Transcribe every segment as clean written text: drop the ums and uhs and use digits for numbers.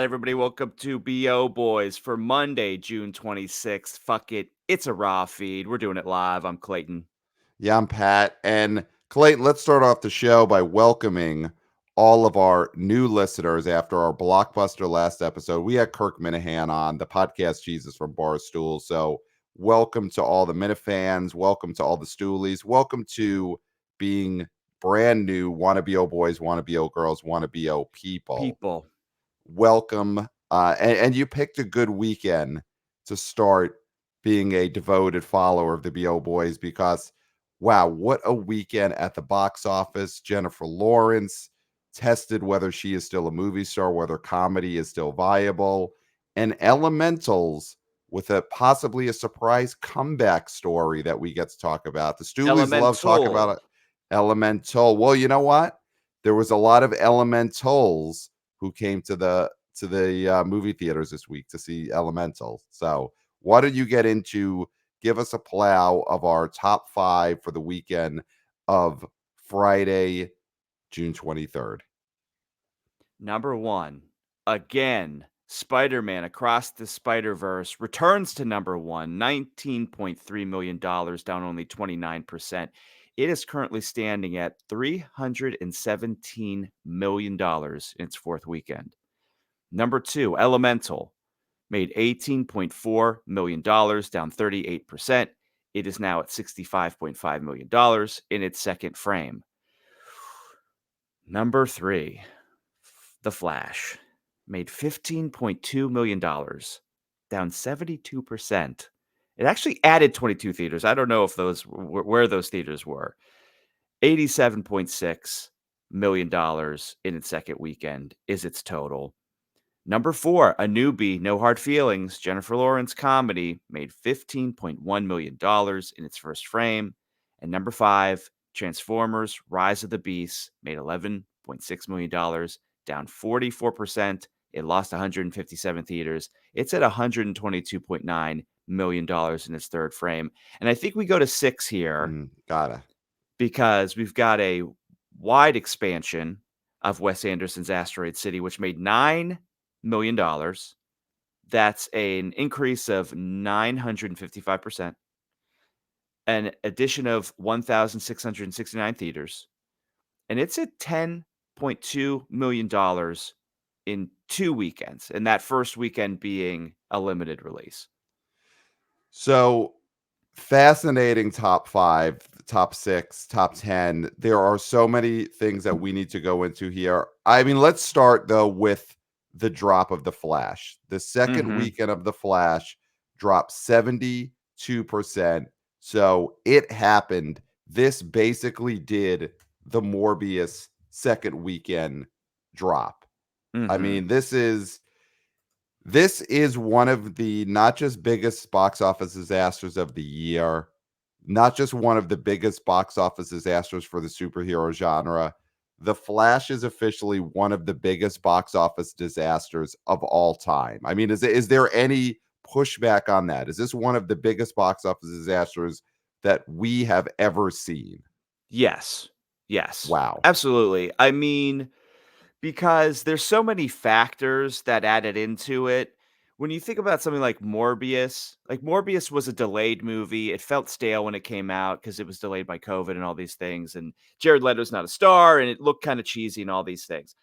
everybody. Welcome to BO Boys for Monday, June 26th. Fuck it. It's a raw feed. We're doing it live. I'm Clayton. Yeah, I'm Pat. And Clayton, let's start off the show by welcoming all of our new listeners after our blockbuster last episode. We had Kirk Minahan on, the podcast Jesus from Barstool. So welcome to all the Minifans. Welcome to all the Stoolies. Welcome to being brand new wanna BO boys, wanna BO girls, wanna BO people. People. Welcome. And you picked a good weekend to start being a devoted follower of the BO Boys because, wow, what a weekend at the box office. Jennifer Lawrence tested whether she is still a movie star, whether comedy is still viable, and Elementals with a possibly a surprise comeback story that we get to talk about. The Stoolies love talking Elemental. about it. Elemental. Well, you know what? There was a lot of Elementals who came to the movie theaters this week to see Elemental. So, what did you get into? Give us a plow of our top 5 for the weekend of Friday, June 23rd. Number 1. Again, Spider-Man Across the Spider-Verse returns to number 1. $19.3 million, down only 29%. It is currently standing at $317 million in its fourth weekend. Number 2, Elemental, made $18.4 million, down 38%. It is now at $65.5 million in its second frame. Number 3, The Flash, made $15.2 million, down 72%. It actually added 22 theaters. I don't know if those where those theaters were. $87.6 million in its second weekend is its total. Number 4, A Newbie, No Hard Feelings, Jennifer Lawrence comedy, made $15.1 million in its first frame. And number 5, Transformers, Rise of the Beasts, made $11.6 million, down 44%. It lost 157 theaters. It's at $122.9 million in its third frame. And I think we go to 6 here Gotta. because we've got a wide expansion of Wes Anderson's Asteroid City, which made $9 million. That's an increase of 955%. An addition of 1,669 theaters. And it's at $10.2 million in 2 weekends, and that first weekend being a limited release. So fascinating top 5, top 6, top 10. There are so many things that we need to go into here. I mean, let's start though with the drop of The Flash. The second weekend of The Flash dropped 72%. So it happened. This basically did the Morbius second weekend drop. I mean, this is one of the not just biggest box office disasters of the year, not just one of the biggest box office disasters for the superhero genre. The Flash is officially one of the biggest box office disasters of all time. I mean, is there any pushback on that? Is this one of the biggest box office disasters that we have ever seen? Yes. Yes. Wow. Absolutely. I mean, because there's so many factors that added into it. When you think about something like Morbius was a delayed movie. It felt stale when it came out because it was delayed by COVID and all these things. And Jared Leto's not a star and it looked kind of cheesy and all these things.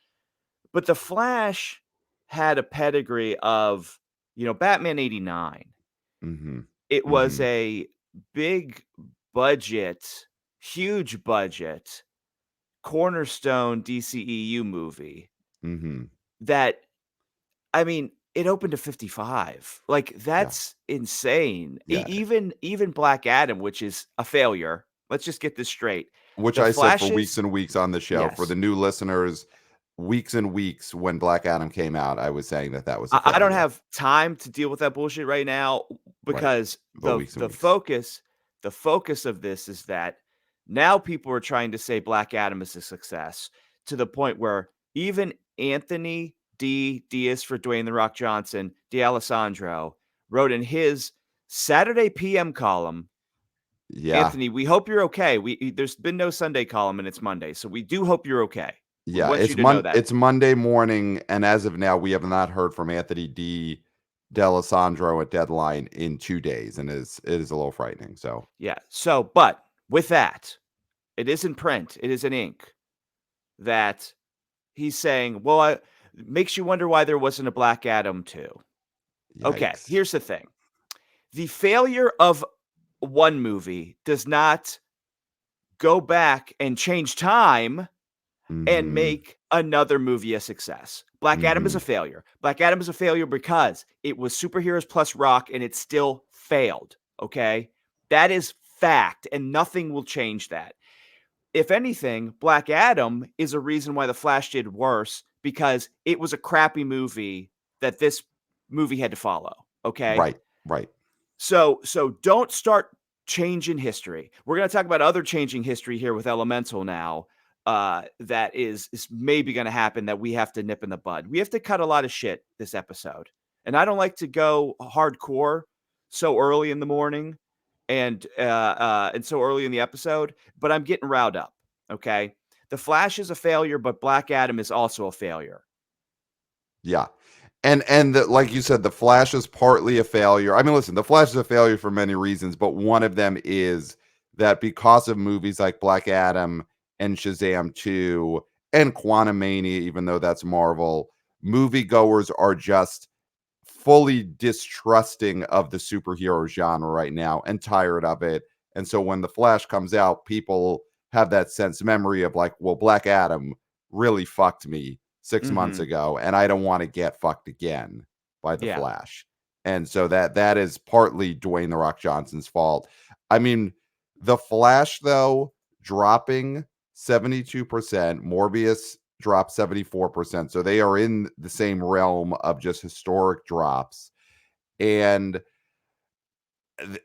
But The Flash had a pedigree of, Batman 89. Mm-hmm. It was a big budget, huge budget, cornerstone DCEU movie that, I mean, it opened to 55. Like, that's insane. Yeah. Even Black Adam, which is a failure. Let's just get this straight. Which The I said for Flashes- weeks and weeks on the show. For Yes. the new listeners, weeks and weeks when Black Adam came out, I was saying that was a I don't failure. have time to deal with that bullshit right now because But weeks and the weeks. focus of this is that now people are trying to say Black Adam is a success to the point where even Anthony Diaz for Dwayne The Rock Johnson, D'Alessandro, wrote in his Saturday PM column, Yeah. Anthony, we hope you're okay. There's been no Sunday column and it's Monday, so we do hope you're okay. We Yeah, want you to know that. it's Monday morning, and as of now, we have not heard from Anthony D. D'Alessandro at Deadline in 2 days, and it is a little frightening. So Yeah. So, but with that, it is in print, it is in ink that he's saying, well, makes you wonder why there wasn't a Black Adam too. Okay, yikes. here's the thing. The failure of one movie does not go back and change time and Mhm. make another movie a success. Black Adam is a Mhm. failure. Black Adam is a failure because it was superheroes plus rock and it still failed. Okay. That is fact, and nothing will change that. If anything, Black Adam is a reason why The Flash did worse because it was a crappy movie that this movie had to follow. Okay. Right, right. So don't start changing history. We're going to talk about other changing history here with Elemental now. That is maybe going to happen that we have to nip in the bud. We have to cut a lot of shit this episode, and I don't like to go hardcore so early in the morning and so early in the episode. But I'm getting riled up. Okay, The Flash is a failure, but Black Adam is also a failure. Yeah. Like you said, the Flash is partly a failure. I mean, listen, the Flash is a failure for many reasons, but one of them is that because of movies like Black Adam and Shazam 2 and Quantumania, even though that's Marvel, moviegoers are just fully distrusting of the superhero genre right now and tired of it. And so when the Flash comes out, people have that sense memory of like, well, Black Adam really fucked me 6 months Mm-hmm. ago, and I don't want to get fucked again by the Yeah. Flash. And so that is partly Dwayne the Rock Johnson's fault. I mean, the Flash though dropping 72%, Morbius dropped 74%. So they are in the same realm of just historic drops. And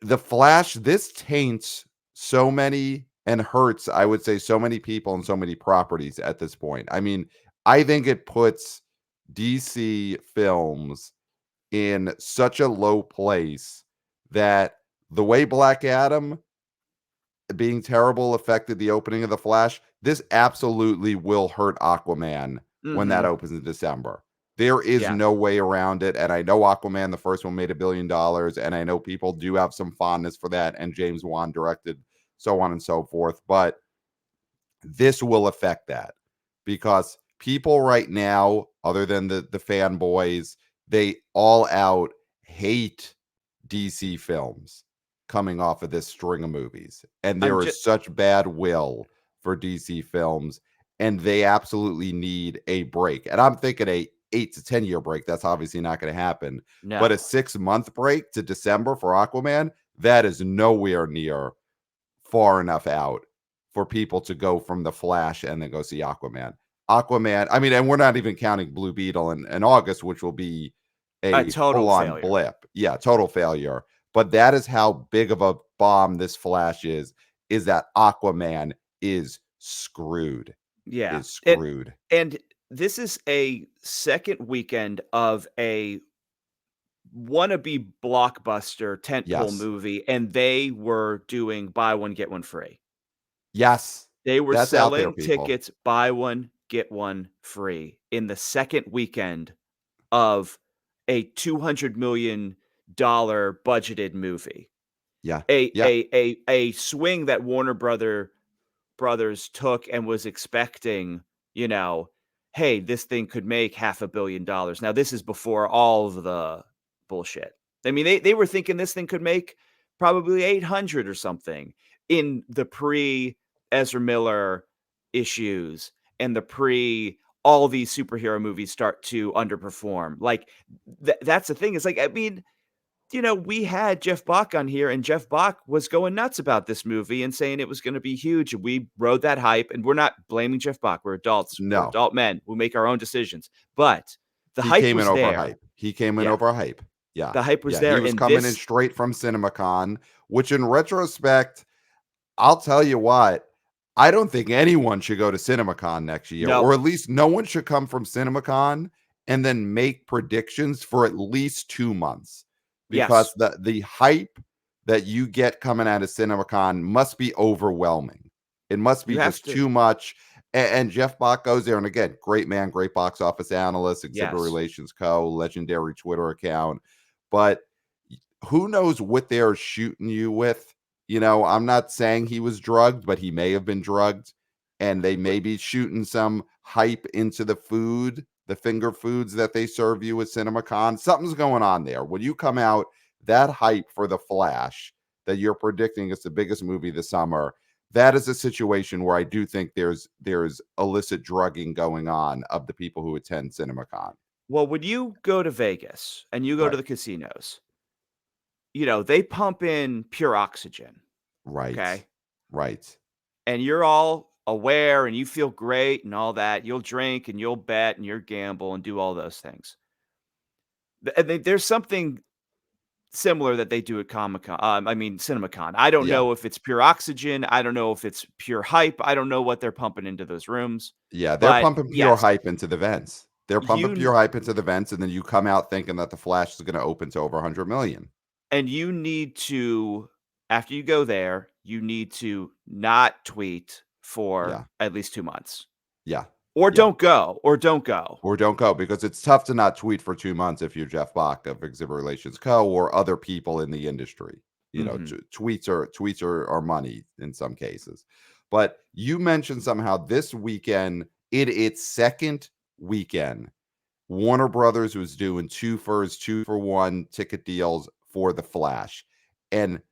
the Flash, this taints so many and hurts, I would say, so many people and so many properties at this point. I mean, I think it puts DC films in such a low place that the way Black Adam being terrible affected the opening of The Flash, this absolutely will hurt Aquaman when that Mm-hmm. opens in December. There is Yeah. no way around it. And I know Aquaman, the first one, made $1 billion. And I know people do have some fondness for that. And James Wan directed, so on and so forth. But this will affect that because people right now, other than the fanboys, they all out hate DC films coming off of this string of movies. And I'm there just is such bad will for DC films, and they absolutely need a break. And I'm thinking a 8 to 10 year break. That's obviously not going to happen. But a no. 6-month break to December for Aquaman, that is nowhere near far enough out for people to go from The Flash and then go see Aquaman. Aquaman, I mean, and we're not even counting Blue Beetle in August, which will be A a total full-on failure. blip. Yeah, total failure. But that is how big of a bomb this Flash is that Aquaman is screwed. Yeah. Is screwed. And this is a second weekend of a wannabe blockbuster tentpole Yes. movie, and they were doing buy one, get one free. Yes. They were That's out there, selling people. tickets, buy one, get one free in the second weekend of a $200 million budgeted movie. Yeah. A Yeah. a a swing that Warner Brothers took and was expecting, you know, hey, this thing could make $500 million. Now, this is before all of the bullshit. I mean, they were thinking this thing could make probably 800 or something in the pre Ezra Miller issues and the pre all these superhero movies start to underperform. Like that's the thing. It's like, I mean, we had Jeff Bach on here, and Jeff Bach was going nuts about this movie and saying it was going to be huge. We rode that hype, and we're not blaming Jeff Bach. We're adults. We're No. adult men. We make our own decisions. But the He hype came in was over there. hype. He came in Yeah, over hype. Yeah. the hype was Yeah. He there, was and coming in this, straight from CinemaCon, which in retrospect, I'll tell you what, I don't think anyone should go to CinemaCon next year, no, or at least no one should come from CinemaCon and then make predictions for at least 2 months because yes, the hype that you get coming out of CinemaCon must be overwhelming. It must be you have just to. too much. And Jeff Bach goes there, and again, great man, great box office analyst, Exhibit Yes. Relations Co., legendary Twitter account. But who knows what they're shooting you with? I'm not saying he was drugged, but he may have been drugged, and they may be shooting some hype into the food, the finger foods that they serve you at CinemaCon. Something's going on there. When you come out that hype for The Flash, that you're predicting is the biggest movie this summer, that is a situation where I do think there's illicit drugging going on of the people who attend CinemaCon. Well, when you go to Vegas and you go to Right. the casinos, they pump in pure oxygen, Right. okay? Right. And you're all aware and you feel great and all that. You'll drink and you'll bet and you'll gamble and do all those things. There's something similar that they do at Comic-Con, I mean, CinemaCon. I don't Yeah. know if it's pure oxygen. I don't know if it's pure hype. I don't know what they're pumping into those rooms. Yeah, they're But pumping pure yes, hype into the vents. They're pumping you pure hype into the vents, and then you come out thinking that The Flash is gonna open to over 100,000,000. and you need to, after you go there, you need to not tweet for Yeah. at least 2 months. Yeah. Or Yeah. don't go, or don't go. Or don't go, because it's tough to not tweet for 2 months if you're Jeff Bach of Exhibit Relations Co. or other people in the industry. Mhm. Tweets are money in some cases. But you mentioned somehow this weekend, in its second weekend, Warner Brothers was doing 2 for 1 ticket deals for The Flash. And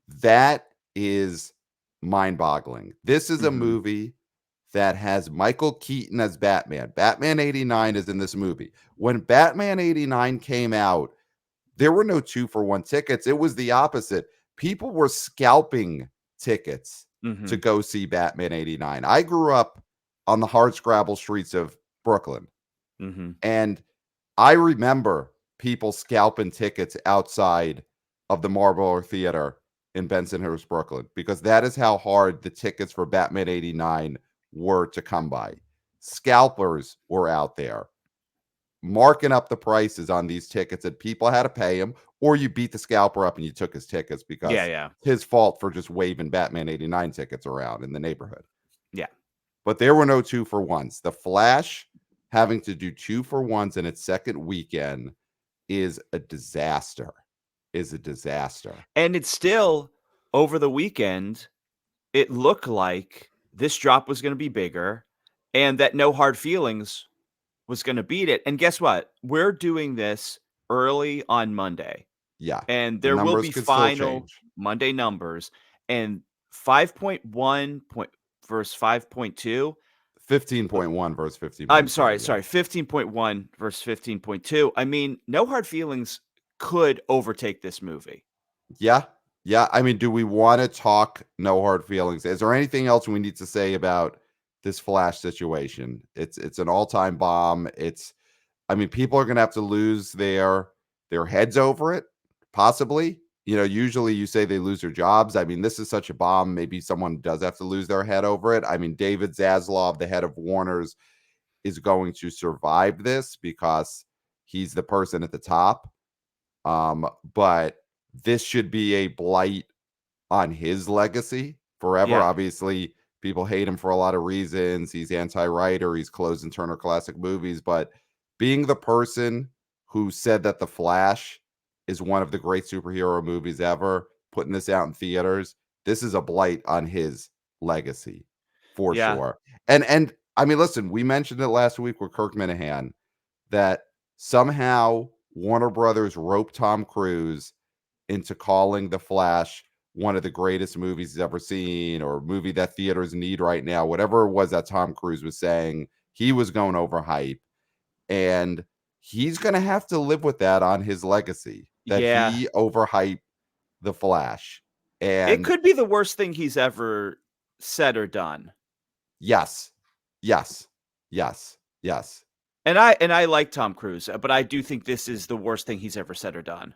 that is mind-boggling. This is a Mhm. movie that has Michael Keaton as Batman. Batman 89 is in this movie. When Batman 89 came out, there were no 2 for 1 tickets. It was the opposite. People were scalping tickets to Mhm. go see Batman 89. I grew up on the hardscrabble streets of Brooklyn, Mhm. and I remember people scalping tickets outside of the Marlboro Theater in Bensonhurst, Brooklyn, because that is how hard the tickets for Batman 89 were to come by. Scalpers were out there marking up the prices on these tickets, and people had to pay him, or you beat the scalper up and you took his tickets Yeah, because yeah. his fault for just waving Batman 89 tickets around in the neighborhood. Yeah. But there were no 2 for 1s. The Flash having to do 2 for 1s in its second weekend is a disaster. Is a disaster. And it's still over the weekend, it looked like this drop was gonna be bigger and that No Hard Feelings was gonna beat it, and guess what? We're doing this early on Monday, Yeah. and The there will numbers be could still final change. Monday numbers, and 5.1 point versus 5.2. 15.1 versus I'm 15.2. sorry, Yeah. 15.1 versus 15.2. I mean, No Hard Feelings could overtake this movie. Yeah. Yeah. I mean, do we want to talk No Hard Feelings? Is there anything else we need to say about this Flash situation? It's an all-time bomb. I mean, people are gonna have to lose their heads over it, possibly. Usually you say they lose their jobs. I mean, this is such a bomb. Maybe someone does have to lose their head over it. I mean, David Zaslav, the head of Warner's, is going to survive this because he's the person at the top. But this should be a blight on his legacy forever. Yeah. Obviously, people hate him for a lot of reasons. He's anti-writer, he's closing Turner Classic Movies, but being the person who said that The Flash is one of the great superhero movies ever, putting this out in theaters, this is a blight on his legacy for Yeah. sure. And I mean, listen, we mentioned it last week with Kirk Minahan that somehow Warner Brothers roped Tom Cruise into calling The Flash one of the greatest movies he's ever seen, or movie that theaters need right now. Whatever it was that Tom Cruise was saying, he was going over hype, and he's going to have to live with that on his legacy, that Yeah. he overhyped The Flash. It And could be the worst thing he's ever said or done. yes, yes, yes, yes, And I like Tom Cruise, but I do think this is the worst thing he's ever said or done.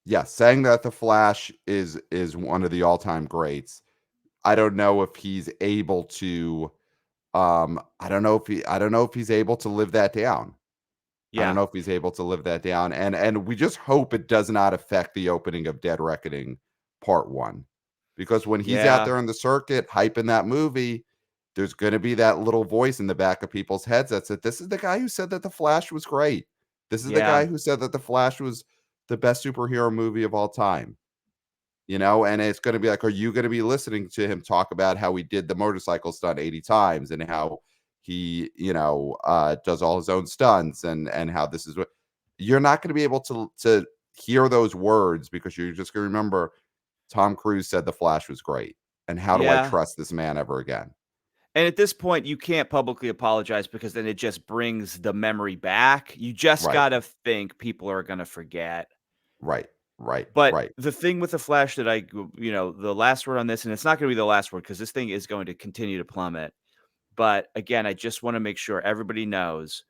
yes, saying that The Flash is one of the all-time greats. I don't know if he's able to I don't know if he's able to live that down. I don't Yeah. know if he's able to live that down, and we just hope it does not affect the opening of Dead Reckoning Part 1. Because when he's out Yeah. there in the circuit hyping that movie, there's going to be that little voice in the back of people's heads that said, this is the guy who said that The Flash was great. This is the Yeah. guy who said that The Flash was the best superhero movie of all time. And it's going to be like, are you going to be listening to him talk about how he did the motorcycle stunt 80 times and how he, does all his own stunts and how this is what you're not going to be able to hear those words because you're just going to remember Tom Cruise said The Flash was great. And how do I Yeah. trust this man ever again? And at this point, you can't publicly apologize because then it just brings the memory back. You just Right, got to think people are going to forget. right, right, But right. the thing with the Flash that the last word on this, and it's not going to be the last word because this thing is going to continue to plummet. But again, I just want to make sure everybody knows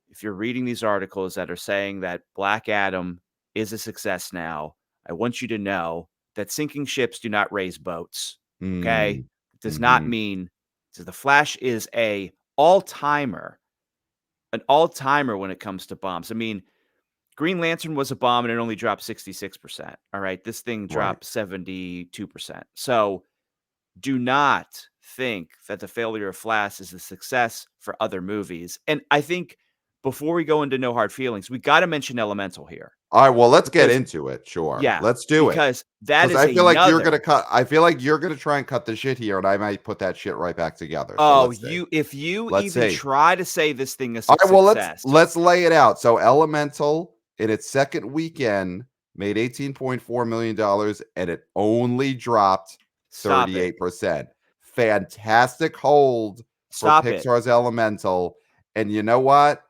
if you're reading these articles that are saying that Black Adam is a success now, I want you to know that sinking ships do not raise boats. Okay. Mm, It does not mhm. mean so the Flash is an all-timer when it comes to bombs. I mean, Green Lantern was a bomb and it only dropped 66%. All right. This thing Right. dropped 72%. So do not think that the failure of Flash is a success for other movies. And I think before we go into No Hard Feelings, we got to mention Elemental here All right, well, let's get because, into it. Sure. yeah, Let's do it. because that Because is I feel like you're gonna another. cut. I feel like you're gonna try and cut the shit here, and I might put that shit right back together. So Oh, let's see. if you Let's even see. try to say this thing is All a right, well, let's success, let's lay it out. So Elemental in its second weekend made $18.4 million, and it only dropped stop it. 38%. Fantastic hold for Stop it. Pixar's Elemental. And you know what?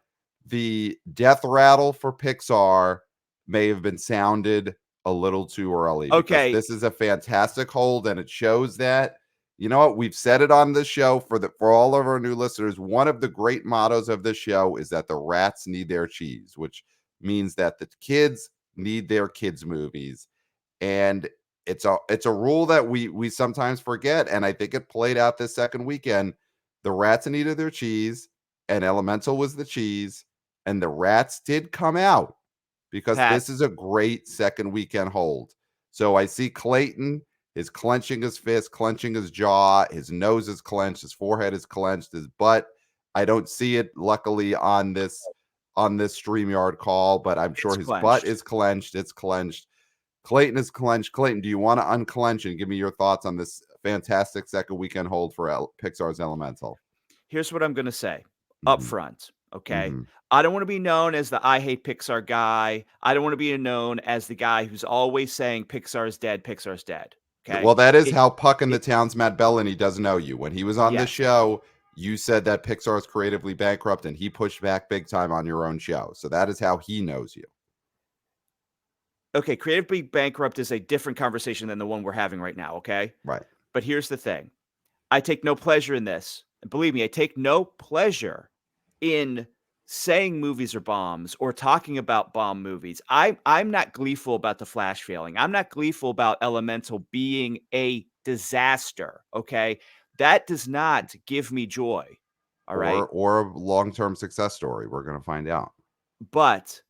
The death rattle for Pixar may have been sounded a little too early because Okay. this is a fantastic hold, and it shows that you know what? We've said it on the show for all of our new listeners. One of the great mottos of the show is that the rats need their cheese, which means that the kids need their kids movies. And it's a rule that we sometimes forget, and I think it played out this second weekend. The rats needed their cheese, and Elemental was the cheese, and the rats did come out because Pat. this is a great second weekend hold. So I see Clayton is clenching his fist, clenching his jaw, his nose is clenched, his forehead is clenched, his butt. I don't see it luckily on this StreamYard call, but I'm sure It's his butt clenched. is clenched. It's clenched. Clayton is clenched. Clayton, do you want to unclench and give me your thoughts on this fantastic second weekend hold for Pixar's Elemental? Here's what I'm going to say up Hmm. front. Okay. Hmm. I don't want to be known as the I hate Pixar guy. I don't want to be known as the guy who's always saying Pixar's dead. Pixar's dead. Okay. Well, that is It, how Puck in the it, Town's Matt Bellany does know you. When he was on this yes. show, you said that Pixar is creatively bankrupt, and he pushed back big time on your own show. So that is how he knows you. Okay. Creatively bankrupt is a different conversation than the one we're having right now. Okay. Right. But here's the thing I take no pleasure in this. And believe me, I take no pleasure in saying movies are bombs or talking about bomb movies. I'm not gleeful about the Flash failing. I'm not gleeful about Elemental being a disaster. Okay. That does not give me joy. All right. Or a long-term success story. We're going to find out. But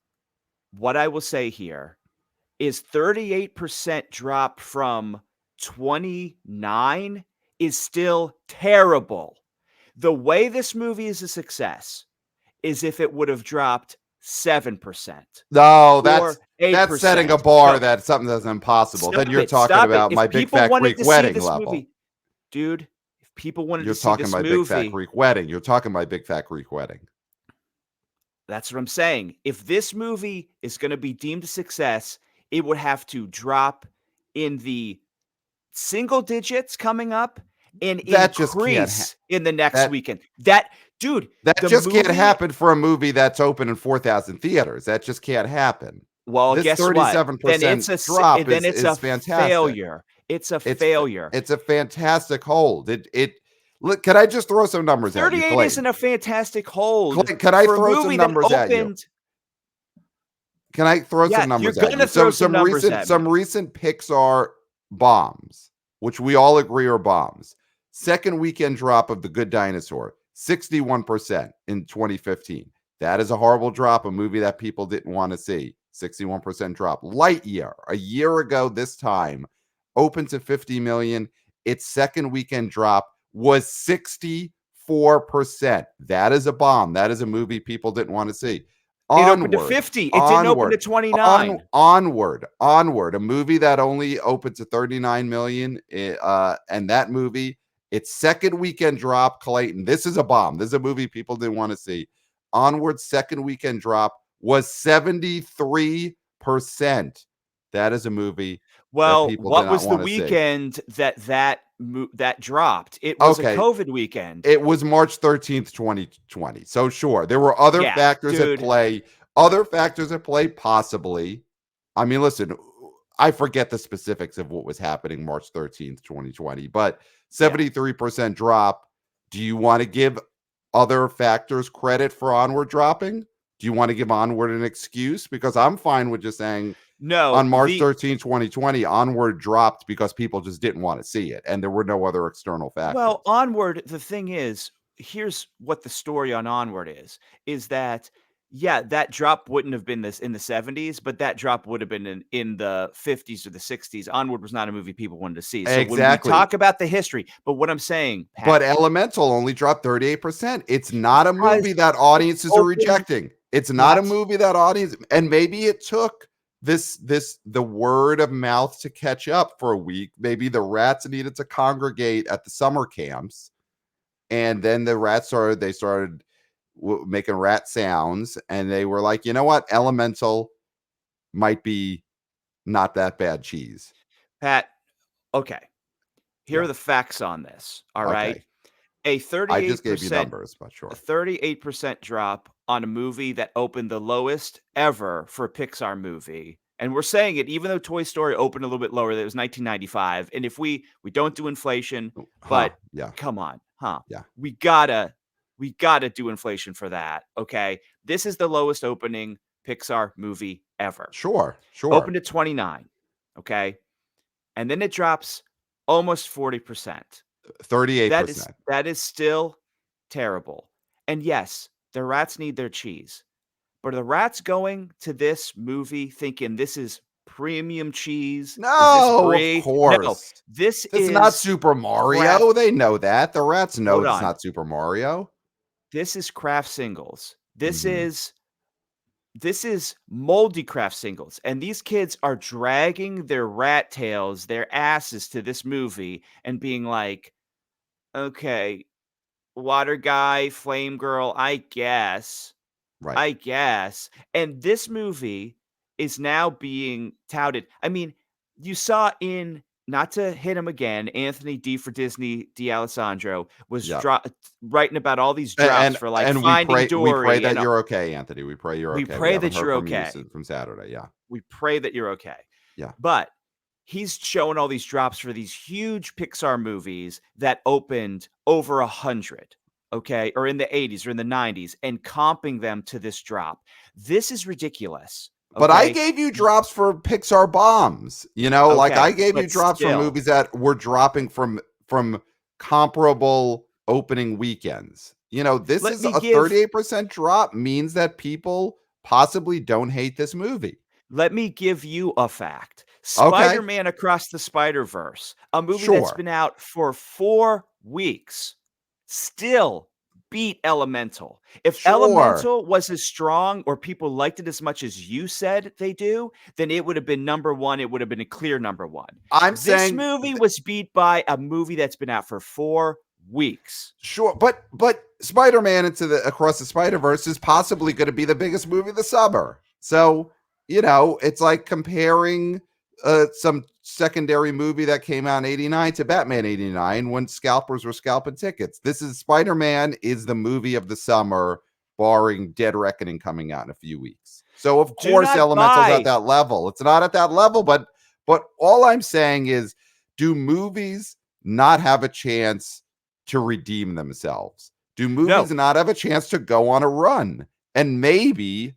what I will say here is 38% drop from 29 is still terrible. The way this movie is a success is if it would have dropped 7% No, or that's setting a 8%. bar No, that something that's impossible. Then stop you're it. talking Stop it. about If my Big people Fat wanted Greek to see wedding this level. movie, dude, if people wanted You're to see talking this my Big Fat movie, Greek wedding. You're talking my Big Fat Greek wedding. that's what I'm saying. If this movie is going to be deemed a success, it would have to drop in the single digits coming up and That just can't increase in the next that weekend. That dude, that the just can't movie, happen for a movie that's open in 4,000 theaters. That just can't happen. well, This guess what? 37% drop Then it's a is fantastic. failure. It's a It's failure. it's a fantastic hold. It look. Can I just throw some numbers at you, 38 isn't Clayton? a fantastic hold Clayton, can I for a throw some movie that numbers at you? opened. Can I throw Yeah, some you're numbers at gonna you? throw Some some some numbers recent at some me. recent Pixar bombs, which we all agree are bombs. Second weekend drop of The Good Dinosaur, 61% in 2015. That is a horrible drop, a movie that people didn't want to see. 61% drop. Lightyear, a year ago this time, opened to 50 million. Its second weekend drop was 64%. That is a bomb. That is a movie people didn't want to see. It opened to Onward, 50. It didn't open to onward, 29. onward. A movie that only opened to 39 million. And that movie, its second weekend drop, Clayton. This is a bomb. This is a movie people didn't want to see. Onward's second weekend drop was 73%. That is a movie that Well, people did what not was the want to see. weekend that dropped? It was a Okay, COVID weekend. it was March 13th, 2020. So sure, there were other Yeah, factors at dude. play. Other factors at play, possibly. I mean, listen, I forget the specifics of what was happening March 13th, 2020, but Yeah. 73% drop. Do you want to give other factors credit for Onward dropping? Do you want to give Onward an excuse? Because I'm fine with just saying No, on March 13th, 2020, Onward dropped because people just didn't want to see it, and there were no other external well, factors. Onward, the thing is, here's what the story on Onward is that, yeah, that drop wouldn't have been this in the 70s, but that drop would have been in the 50s or the 60s. Onward was not a movie people wanted to see. So when we Exactly. talk about the history, but what I'm saying, But Pat, Elemental only dropped 38%. It's not a because movie that it audiences are opened rejecting. It's not a what? movie that audience, and maybe it took the word of mouth to catch up for a week. Maybe the rats needed to congregate at the summer camps, and then the rats started making rat sounds, and they were like, you know what, Elemental might be not that bad cheese. Pat, okay. Here are Yeah. the facts on this. All right. Okay. A I just gave you 38% numbers, but a sure. 38% drop on a movie that opened the lowest ever for a Pixar movie. And we're saying it even though Toy Story opened a little bit lower, that was 1995. And if we don't do inflation, Huh. but Yeah. come on, huh? Yeah. We gotta do inflation for that. Okay. This is the lowest opening Pixar movie ever. Sure. Sure. Opened at 29. Okay. And then it drops almost 40%. That is 38%. that is still terrible. And yes, the rats need their cheese. But are the rats going to this movie thinking this is premium cheese? Is this No, of brie? No, course. this It's not is Super craft. Mario. They know that. The rats know Hold it's on. not Super Mario. This is craft singles. This Mhm. is this is moldy craft singles. And these kids are dragging their rat tails, their asses to this movie and being like, okay, water guy, flame girl, I guess. Right. I guess. And this movie is now being touted. I mean, you saw in not to hit him again, Anthony D for Disney D'Alessandro was Yeah. writing about all these drops And for like and Finding we pray Dory, that and you're okay, Anthony. We pray you're we okay. We pray haven't that heard you're from you okay. since from Saturday. Yeah. We pray that you're okay. Yeah. But he's showing all these drops for these huge Pixar movies that opened over 100, okay, or in the 80s or in the 90s, and comping them to this drop. This is ridiculous, But I okay? gave you drops for Pixar bombs. Like I Okay, gave you but drops for still, movies that were dropping from comparable opening weekends. This let is me a give 38% drop means that people possibly don't hate this movie. let me give you a fact. Okay. Spider-Man Across the Spider-Verse, a movie that's Sure. been out for 4 weeks, still beat Elemental. If Sure. Elemental was as strong or people liked it as much as you said they do, then it would have been number 1, it would have been a clear number 1. I'm This saying movie was beat by a movie that's been out for 4 weeks. sure, but Spider-Man into the Across the Spider-Verse is possibly going to be the biggest movie of the summer. So, it's like comparing some secondary movie that came out in 89 to Batman 89 when scalpers were scalping tickets. This is Spider-Man is the movie of the summer, barring Dead Reckoning coming out in a few weeks. So of Do course not Elemental's at buy that level. It's not at that level, but all I'm saying is, do movies not have a chance to redeem themselves? Do movies No, not have a chance to go on a run? And maybe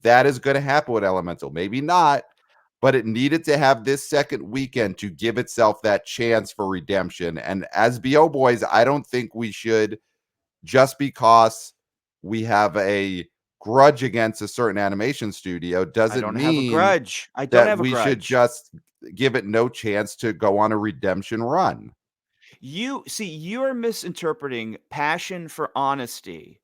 that is going to happen with Elemental. Maybe not, but it needed to have this second weekend to give itself that chance for redemption. And as BO boys, I don't think we should, just because we have a grudge against a certain animation studio, I doesn't don't have a mean grudge. I don't that have a we should grudge. just give it no chance to go on a redemption run. you're misinterpreting passion for honesty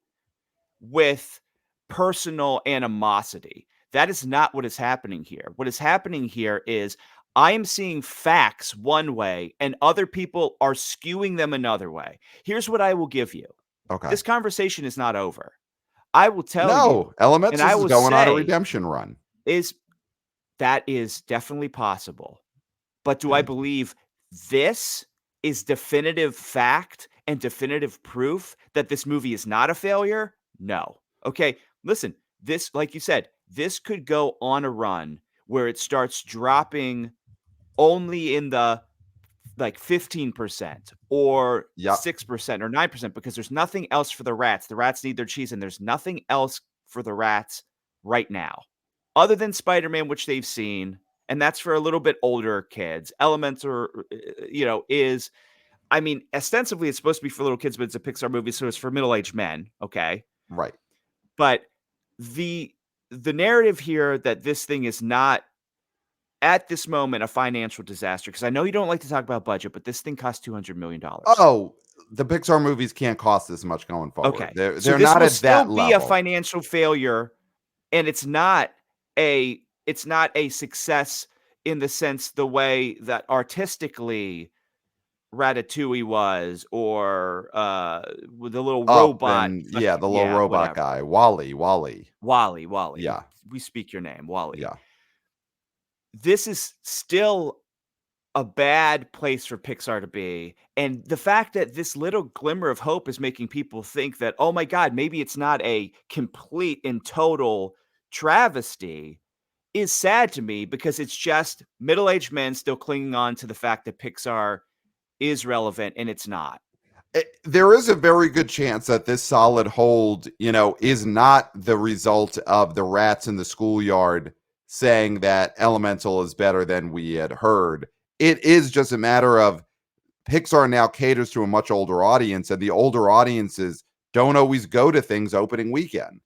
with personal animosity. That is not what is happening here. What is happening here is I am seeing facts one way and other people are skewing them another way. Here's what I will give you. Okay. This conversation is not over. I will tell No, you, and I Elementals is will going on a say, redemption run. is that is definitely possible. But do I Okay. believe this is definitive fact and definitive proof that this movie is not a failure? No. Okay, listen, this, like you said, this could go on a run where it starts dropping only in the like 15% or Yep. 6% or 9% because there's nothing else for the rats. The rats need their cheese, and there's nothing else for the rats right now other than Spider-Man, which they've seen. And that's for a little bit older kids. Elemental, is, I mean, ostensibly it's supposed to be for little kids, but it's a Pixar movie, so it's for middle-aged men. Okay. Right. But the the narrative here that this thing is not at this moment a financial disaster, because I know you don't like to talk about budget, but this thing cost $200 million. Oh, the Pixar movies can't cost this much going forward. Okay. So They're this not will at still that be a level. financial failure, and it's not a success in the sense the way that artistically Ratatouille was, or with the little Up robot and yeah, the little robot whatever. guy, Wally. Wally. Yeah, We speak your name, Wally. yeah. This is still a bad place for Pixar to be, and the fact that this little glimmer of hope is making people think that, "Oh my god, maybe it's not a complete and total travesty," is sad to me because it's just middle-aged men still clinging on to the fact that Pixar is relevant, and it's not. There is a very good chance that this solid hold, is not the result of the rats in the schoolyard saying that Elemental is better than we had heard. It is just a matter of Pixar now caters to a much older audience, and the older audiences don't always go to things opening weekend.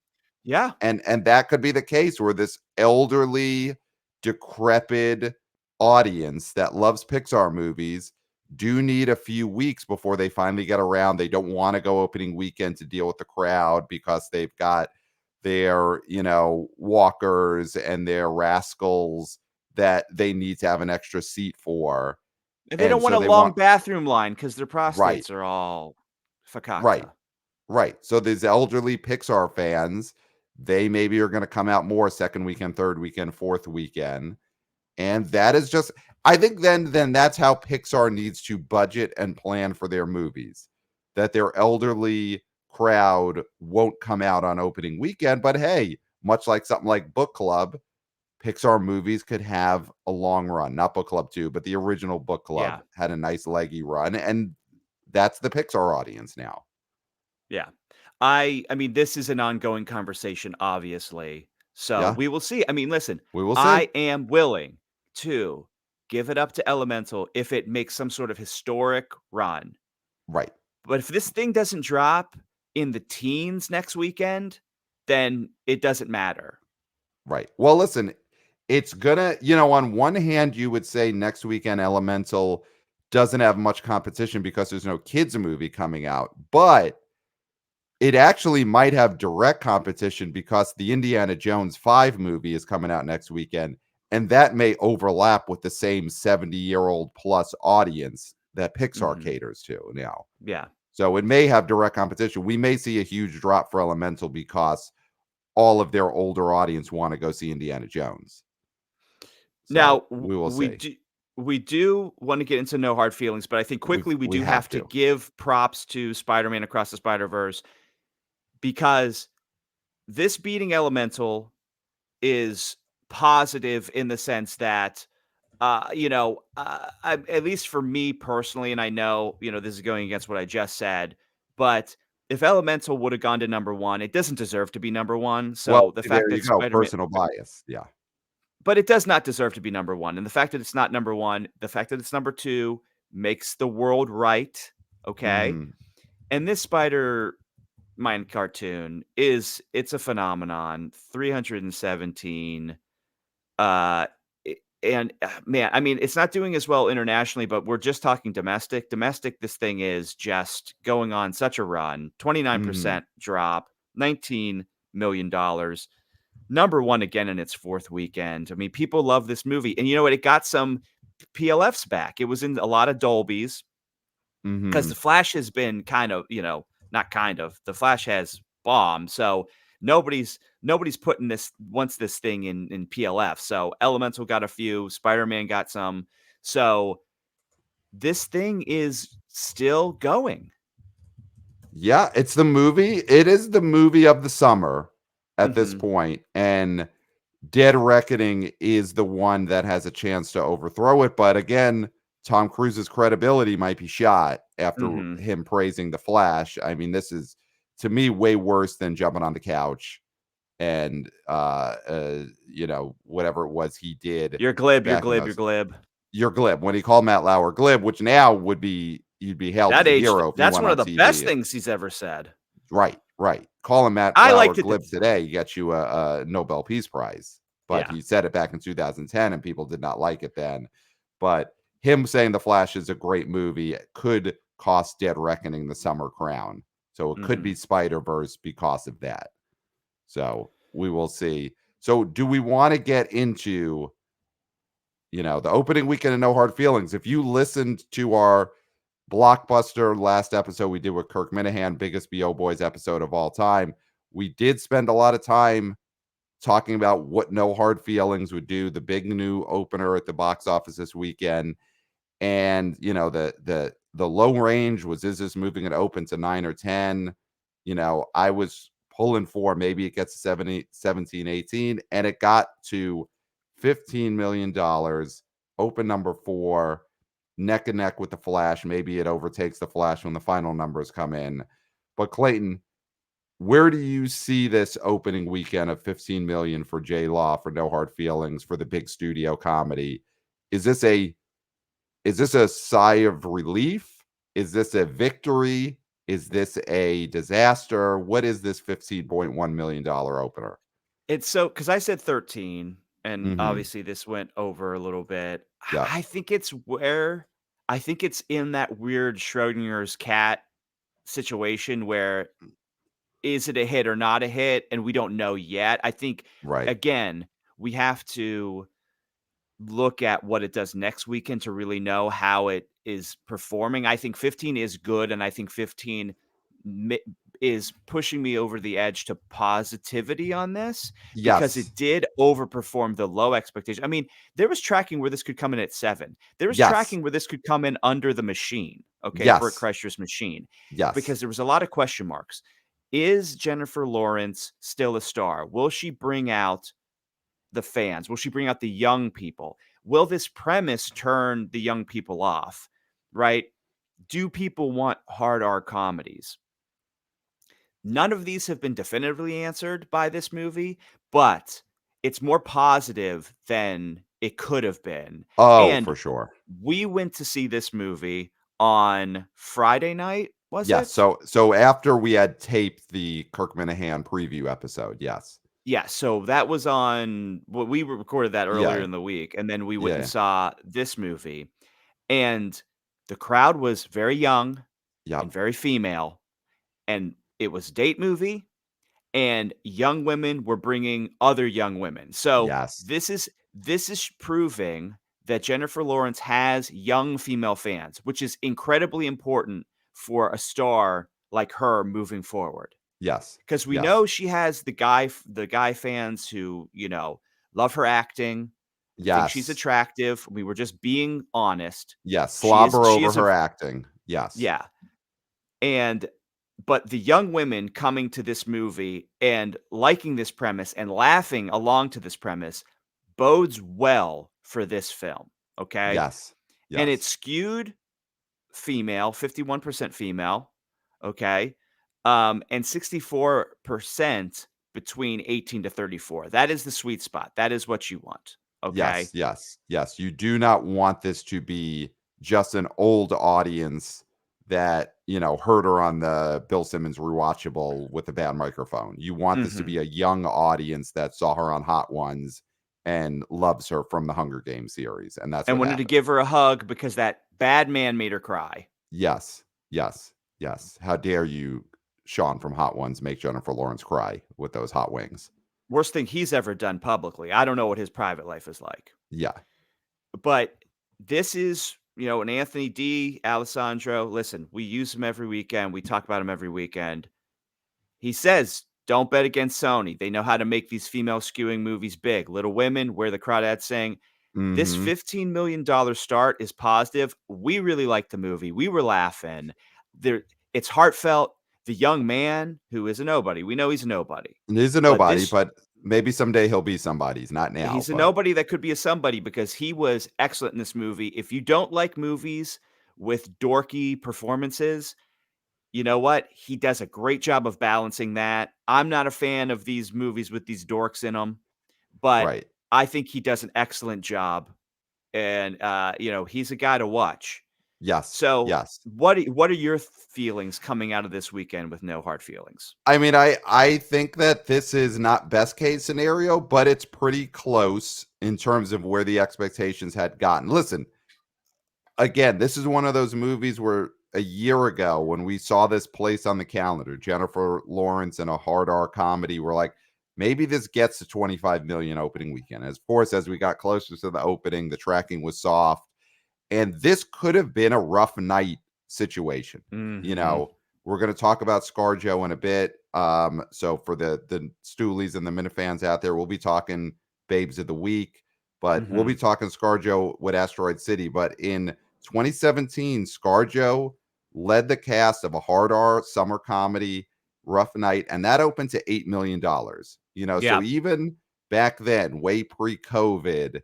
Yeah. And that could be the case where this elderly, decrepit audience that loves Pixar movies do need a few weeks before they finally get around. They don't want to go opening weekend to deal with the crowd because they've got their, walkers and their rascals that they need to have an extra seat for. And they And don't want so a they long want bathroom line because their right, prostates are all right, fakakta. right. So these elderly Pixar fans, they maybe are going to come out more second weekend, third weekend, fourth weekend. And that is just I think then that's how Pixar needs to budget and plan for their movies. That their elderly crowd won't come out on opening weekend, but hey, much like something like Book Club, Pixar movies could have a long run. Not Book Club 2, but the original Book Club Yeah. had a nice leggy run, and that's the Pixar audience now. Yeah. I mean, this is an ongoing conversation, obviously. So Yeah, we will see. I mean, listen, we will see. I am willing to give it up to Elemental if it makes some sort of historic run. Right. But if this thing doesn't drop in the teens next weekend, then it doesn't matter. Right. Well, listen, it's gonna, on one hand, you would say next weekend Elemental doesn't have much competition because there's no kids movie coming out, but it actually might have direct competition because the Indiana Jones 5 movie is coming out next weekend, and that may overlap with the same 70-year-old plus audience that Pixar Mhm. caters to now. Yeah. So it may have direct competition. We may see a huge drop for Elemental because all of their older audience want to go see Indiana Jones. So Now, we will see. we do wanna get into No Hard Feelings, but I think quickly we We do have have to to. give props to Spider-Man Across the Spider-Verse because this beating Elemental is positive in the sense that, at least for me personally, and I know, this is going against what I just said, but if Elemental would have gone to number one, it doesn't deserve to be number one. Well, So the fact there you that go. Spider-Man, Personal bias. Yeah. but it does not deserve to be number one. And the fact that it's not number one, the fact that it's number two makes the world right. Okay. Mhm. And this Spider Mine cartoon it's a phenomenon. 317. Uh, And, man, I mean, it's not doing as well internationally, but we're just talking domestic. Domestic, this thing is just going on such a run. Mhm. 29% drop, $19 million. Number 1 again in its 4th weekend. I mean, people love this movie, and you know what? It got some PLFs back. It was in a lot of Dolbys because The Mhm. Flash has been kind of, not kind of, The Flash has bombed, so nobody's putting this thing in PLF. So Elemental got a few, Spider-Man got some. So this thing is still going. Yeah, it's the movie. It is the movie of the summer at this Mhm. point, and Dead Reckoning is the one that has a chance to overthrow it. But again, Tom Cruise's credibility might be shot after Mhm. him praising The Flash. I mean, this is to me way worse than jumping on the couch and whatever it was he did You're glib, you're back in glib, you're those. glib. You're glib when he called Matt Lauer glib, which now would be you'd be hailed as a hero if you That's went one of on the best TV. things he's ever said. Right, right. Calling Matt I Lauer liked it glib that's today gets you a Nobel Peace Prize, but yeah. he said it back in 2010 and people did not like it then. But him saying The Flash is a great movie could cost Dead Reckoning the summer crown. So it could be Mhm. Spider-Verse because of that. So we will see. So do we want to get into, the opening weekend of No Hard Feelings? If you listened to our blockbuster last episode we did with Kirk Minahan, biggest BO Boys episode of all time, we did spend a lot of time talking about what No Hard Feelings would do, the big new opener at the box office this weekend. And the low range was, is this moving it open to 9 or 10? I was pulling for maybe it gets to 70, 17, 18, and it got to $15 million, open number 4, neck and neck with the Flash. Maybe it overtakes the Flash when the final numbers come in. But Clayton, where do you see this opening weekend of 15 million for JLaw, for No Hard Feelings, for the big studio comedy? Is this a sigh of relief? Is this a victory? Is this a disaster? What is this $15.1 million opener? It's so because I said 13, and Mhm. obviously this went over a little bit. Yeah. I think it's in that weird Schrodinger's cat situation where is it a hit or not a hit, and we don't know yet. I think, Right. again, we have to look at what it does next weekend to really know how it is performing. I think 15 is good, and I think 15 mi is pushing me over the edge to positivity on this because Yes. it did overperform the low expectation. I mean, there was tracking where this could come in at 7. There was Yes. tracking where this could come in under The Machine, okay, Burt Yes. Kreischer's Machine, Yes. because there was a lot of question marks. Is Jennifer Lawrence still a star? Will she bring out the fans? Will she bring out the young people? Will this premise turn the young people off? Right? Do people want hard R comedies? None of these have been definitively answered by this movie, but it's more positive than it could have been. Oh, And for sure. we went to see this movie on Friday night, was Yes. it? So after we had taped the Kirk Minahan preview episode, yes. Yeah, so that was on well, we recorded that earlier Yeah. in the week, and then we went and Yeah. saw this movie. And the crowd was very young and Yep. very female, and it was a date movie, and young women were bringing other young women. So Yes. this is proving that Jennifer Lawrence has young female fans, which is incredibly important for a star like her moving forward. Yes. Because we Yes. know she has the guy fans who, love her acting, think she's Yes. attractive. We were just being honest. Yes. She is Slobber she over is a her acting. Yes. yeah, and but the young women coming to this movie and liking this premise and laughing along to this premise bodes well for this film, okay? Yes. And it's Yes. skewed female, 51% female, okay? And 64% between 18 to 34. That is the sweet spot. That is what you want, Yes, okay? yes, yes. You do not want this to be just an old audience that, heard her on the Bill Simmons rewatchable with a bad microphone. You want this to Mhm. be a young audience that saw her on Hot Ones and loves her from the Hunger Games series, and that's And what wanted to happened. give her a hug because that bad man made her cry. Yes, yes, yes. How dare you, Sean from Hot Ones, make Jennifer Lawrence cry with those hot wings? Worst thing he's ever done publicly. I don't know what his private life is like. Yeah. But this is, an Anthony D. Alessandro. Listen, we use him every weekend. We talk about him every weekend. He says, don't bet against Sony. They know how to make these female skewing movies big. Little Women, Where the Crawdads Sing. This Mhm. $15 million start is positive. We really like the movie. We were laughing. It's heartfelt. The young man who is a nobody. We know he's a nobody. He's a But nobody, this but maybe someday he'll be somebody. He's not now, he's a but nobody that could be a somebody because he was excellent in this movie. If you don't like movies with dorky performances, you know what? He does a great job of balancing that. I'm not a fan of these movies with these dorks in them, but right. I think he does an excellent job. And he's a guy to watch. Yes, So, yes. what are your feelings coming out of this weekend with No Hard Feelings? I mean, I think that this is not best case scenario, but it's pretty close in terms of where the expectations had gotten. Listen, again, this is one of those movies where a year ago when we saw this place on the calendar, Jennifer Lawrence and a hard R comedy, we're like, maybe this gets to 25 million opening weekend. As of course, as we got closer to the opening, the tracking was soft. And this could have been a rough night situation. You Mhm. know, we're going to talk about ScarJo in a bit. So for the Stoolies and the Minifans out there, we'll be talking Babes of the Week, but we'll be Mhm. talking ScarJo with Asteroid City. But in 2017, ScarJo led the cast of a hard R summer comedy, Rough Night, and that opened to $8 million. So Yeah. even back then, way pre-COVID,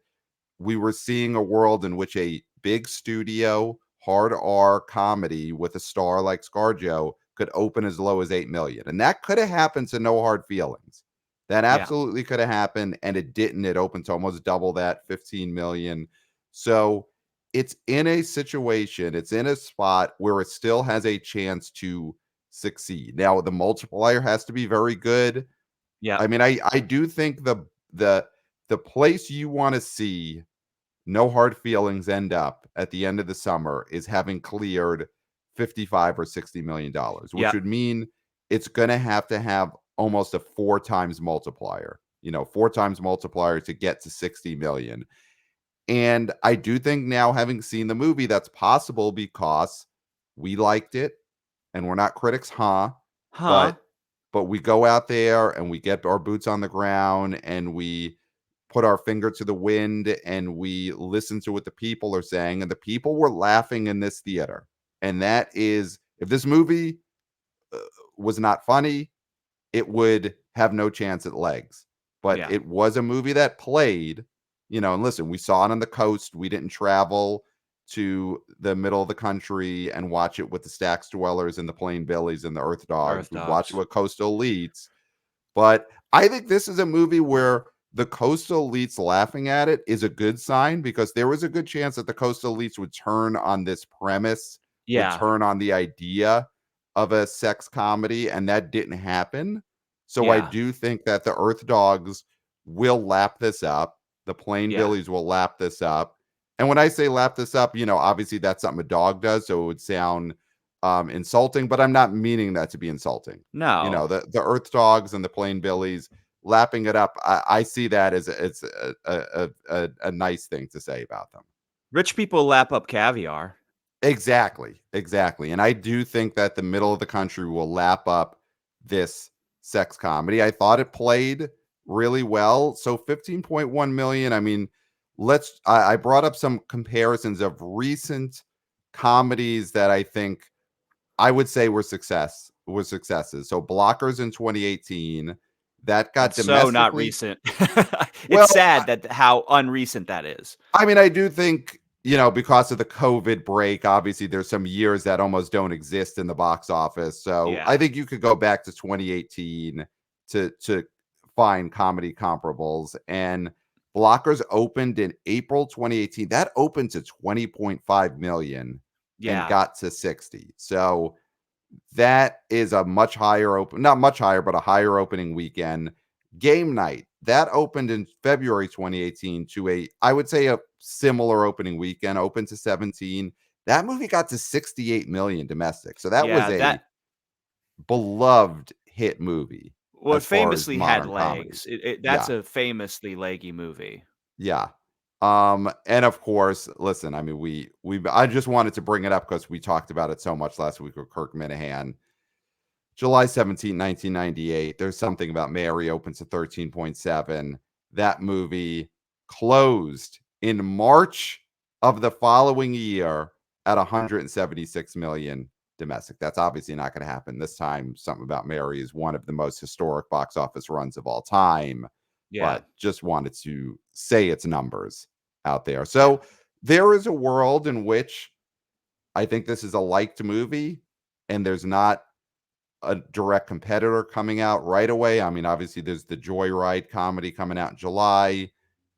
we were seeing a world in which a big studio hard R comedy with a star like ScarJo could open as low as 8 million. And that could have happened to No Hard Feelings. That Yeah. absolutely could have happened, and it didn't. It opened to almost double that, 15 million. So it's in a situation, it's in a spot where it still has a chance to succeed. Now the multiplier has to be very good. Yeah. I mean, I do think the the place you want to see No Hard Feelings end up at the end of the summer is having cleared 55 or 60 million dollars, which Yeah. would mean it's going to have almost a 4 times multiplier, 4 times multiplier to get to 60 million. And I do think now, having seen the movie, that's possible because we liked it and we're not critics, huh? Huh? But we go out there and we get our boots on the ground and we put our finger to the wind and we listen to what the people are saying. And the people were laughing in this theater. And that is, if this movie uh, was not funny, it would have no chance at legs. But Yeah. it was a movie that played, and listen, we saw it on the coast. We didn't travel to the middle of the country and watch it with the Stax Dwellers and the Plain Billies and the Earth Dogs. Earth We watched it Dogs. with coastal elites. But I think this is a movie where the coastal elites laughing at it is a good sign, because there was a good chance that the coastal elites would turn on this premise, would Yeah. turn on the idea of a sex comedy, and that didn't happen. So I Yeah. do think that the Earth Dogs will lap this up. The Plain Yeah. Billies will lap this up. And when I say lap this up, obviously that's something a dog does, so it would sound insulting, but I'm not meaning that to be insulting. No. The Earth Dogs and the Plain Billies lapping it up. I see that as it's a nice thing to say about them. Rich people lap up caviar. Exactly, exactly. And I do think that the middle of the country will lap up this sex comedy. I thought it played really well. So 15.1 million. I mean, I brought up some comparisons of recent comedies that I think I would say were successes. So Blockers in 2018, that got That's so not domestically. recent. It's Well, sad that how unrecent that is. I mean, I do think, because of the COVID break, obviously there's some years that almost don't exist in the box office. So I Yeah. think you could go back to 2018 to find comedy comparables. And Blockers opened in April 2018. That opened to 20.5 million and Yeah. got to 60. So that is a much higher not much higher, but a higher opening weekend. Game Night, that opened in February 2018 to I would say a similar opening weekend, open to 17. That movie got to 68 million domestic. So that was Yeah, a beloved hit movie it as far as famously had modern comedy. legs. That's Yeah. a famously leggy movie. Yeah. And of course, listen, I mean, I just wanted to bring it up because we talked about it so much last week with Kirk Minahan. July 17, 1998. There's something about Mary opens to 13.7. That movie closed in March of the following year at 176 million domestic. That's obviously not going to happen this time. Something about Mary is one of the most historic box office runs of all time, Yeah, but just wanted to say its numbers out there. yeah. So there is a world in which I think this is a liked movie and there's not a direct competitor coming out right away. I mean, obviously, there's the Joyride comedy coming out in July.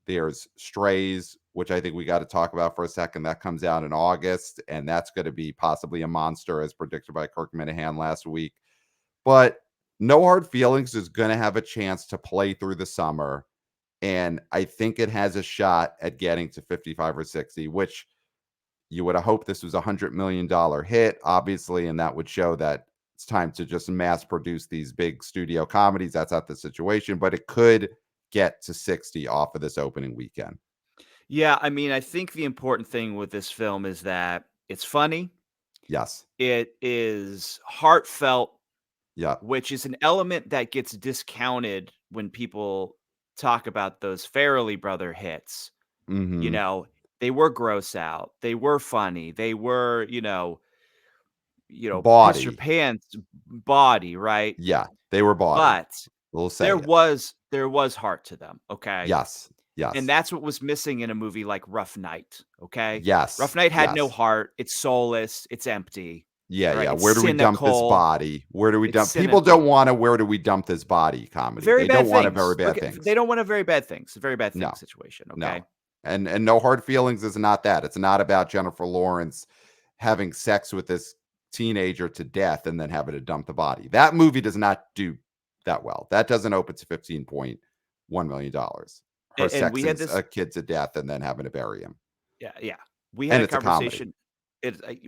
There's Strays, which I think we got to talk about for a second. That comes out in August, and that's going to be possibly a monster, as predicted by Kirk Minahan last week. But No Hard Feelings is going to have a chance to play through the summer, and I think it has a shot at getting to 55 or 60, which you would have hoped this was $100 million hit, obviously, and that would show that it's time to just mass produce these big studio comedies. That's not the situation, but it could get to 60 off of this opening weekend. Yeah, I mean, I think the important thing with this film is that it's funny, Yes. it is heartfelt, Yeah. which is an element that gets discounted when people talk about those Farrelly Brother hits. You Hmm. know, they were gross out, they were funny, they were, piss your Bawdy. pants body, right? Yeah. They were bawdy. But We'll say there it. was there was heart to them, okay? Yes. And Yes. that's what was missing in a movie like Rough Night, okay? Rough Yes. Night had no Yes. heart, it's soulless, it's empty, Yeah. all right? Yeah. It's Where do we dump this cynical, body? Where do we it's dump? People don't cynical. want a where do we dump this body comedy. Very They bad don't want a very things. bad Look, they things. don't want a very bad things, a very bad thing No. situation, No. okay? And No Hard Feelings is not that. It's not about Jennifer Lawrence having sex with this teenager to death and then having to dump the body. That movie does not do that well. That doesn't open to $15.1 million. Her And we had sexing this a kid to death and then having to bury him. yeah, yeah. We had And a it's a comedy. conversation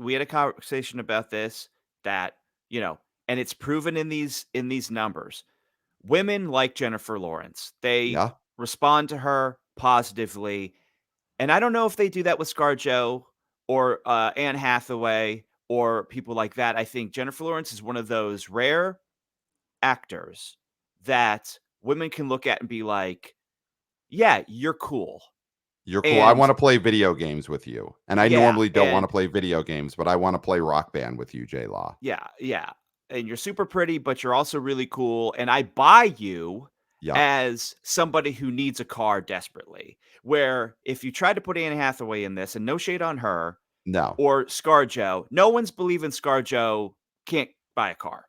we had a conversation about this that, and it's proven in these numbers. Women like Jennifer Lawrence. They Yeah. respond to her positively. And I don't know if they do that with ScarJo or Anne Hathaway or people like that. I think Jennifer Lawrence is one of those rare actors that women can look at and be like, yeah, you're cool. You're cool. I And want to play video games with you. And I yeah, normally don't want to and play video games, but I want to play Rock Band with you, JLaw. yeah, yeah. And you're super pretty, but you're also really cool. And I buy you Yeah. as somebody who needs a car desperately. Where if you try to put Anne Hathaway in this, and no shade on her, No. or ScarJo, no one's believing ScarJo can't buy a car.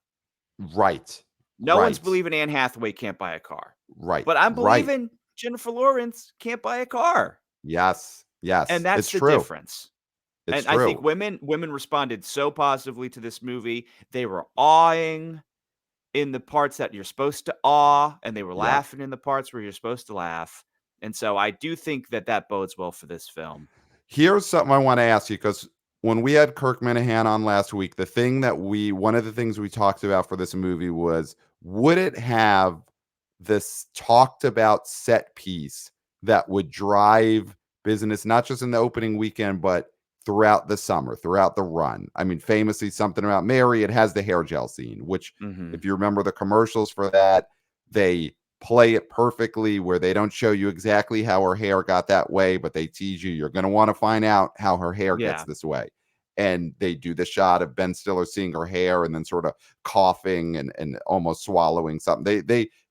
Right. No one's Right. believing Anne Hathaway can't buy a car. Right. But I'm Right. believing Jennifer Lawrence can't buy a car. Yes. And Yes. that's It's the true. difference. It's And I think true. women responded so positively to this movie. They were awing in the parts that you're supposed to awe, and they were Yeah. laughing in the parts where you're supposed to laugh. And so I do think that that bodes well for this film. Here's something I want to ask you because when we had Kirk Minahan on last week, one of the things we talked about for this movie was would it have this talked about set piece that would drive business, not just in the opening weekend, but throughout the summer, throughout the run? I mean, famously, something about Mary, it has the hair gel scene, which, Mhm. if you remember the commercials for that, they play it perfectly where they don't show you exactly how her hair got that way, but they tease you. You're going to want to find out how her hair gets Yeah. this way. And they do the shot of Ben Stiller seeing her hair and then sort of coughing and almost swallowing something.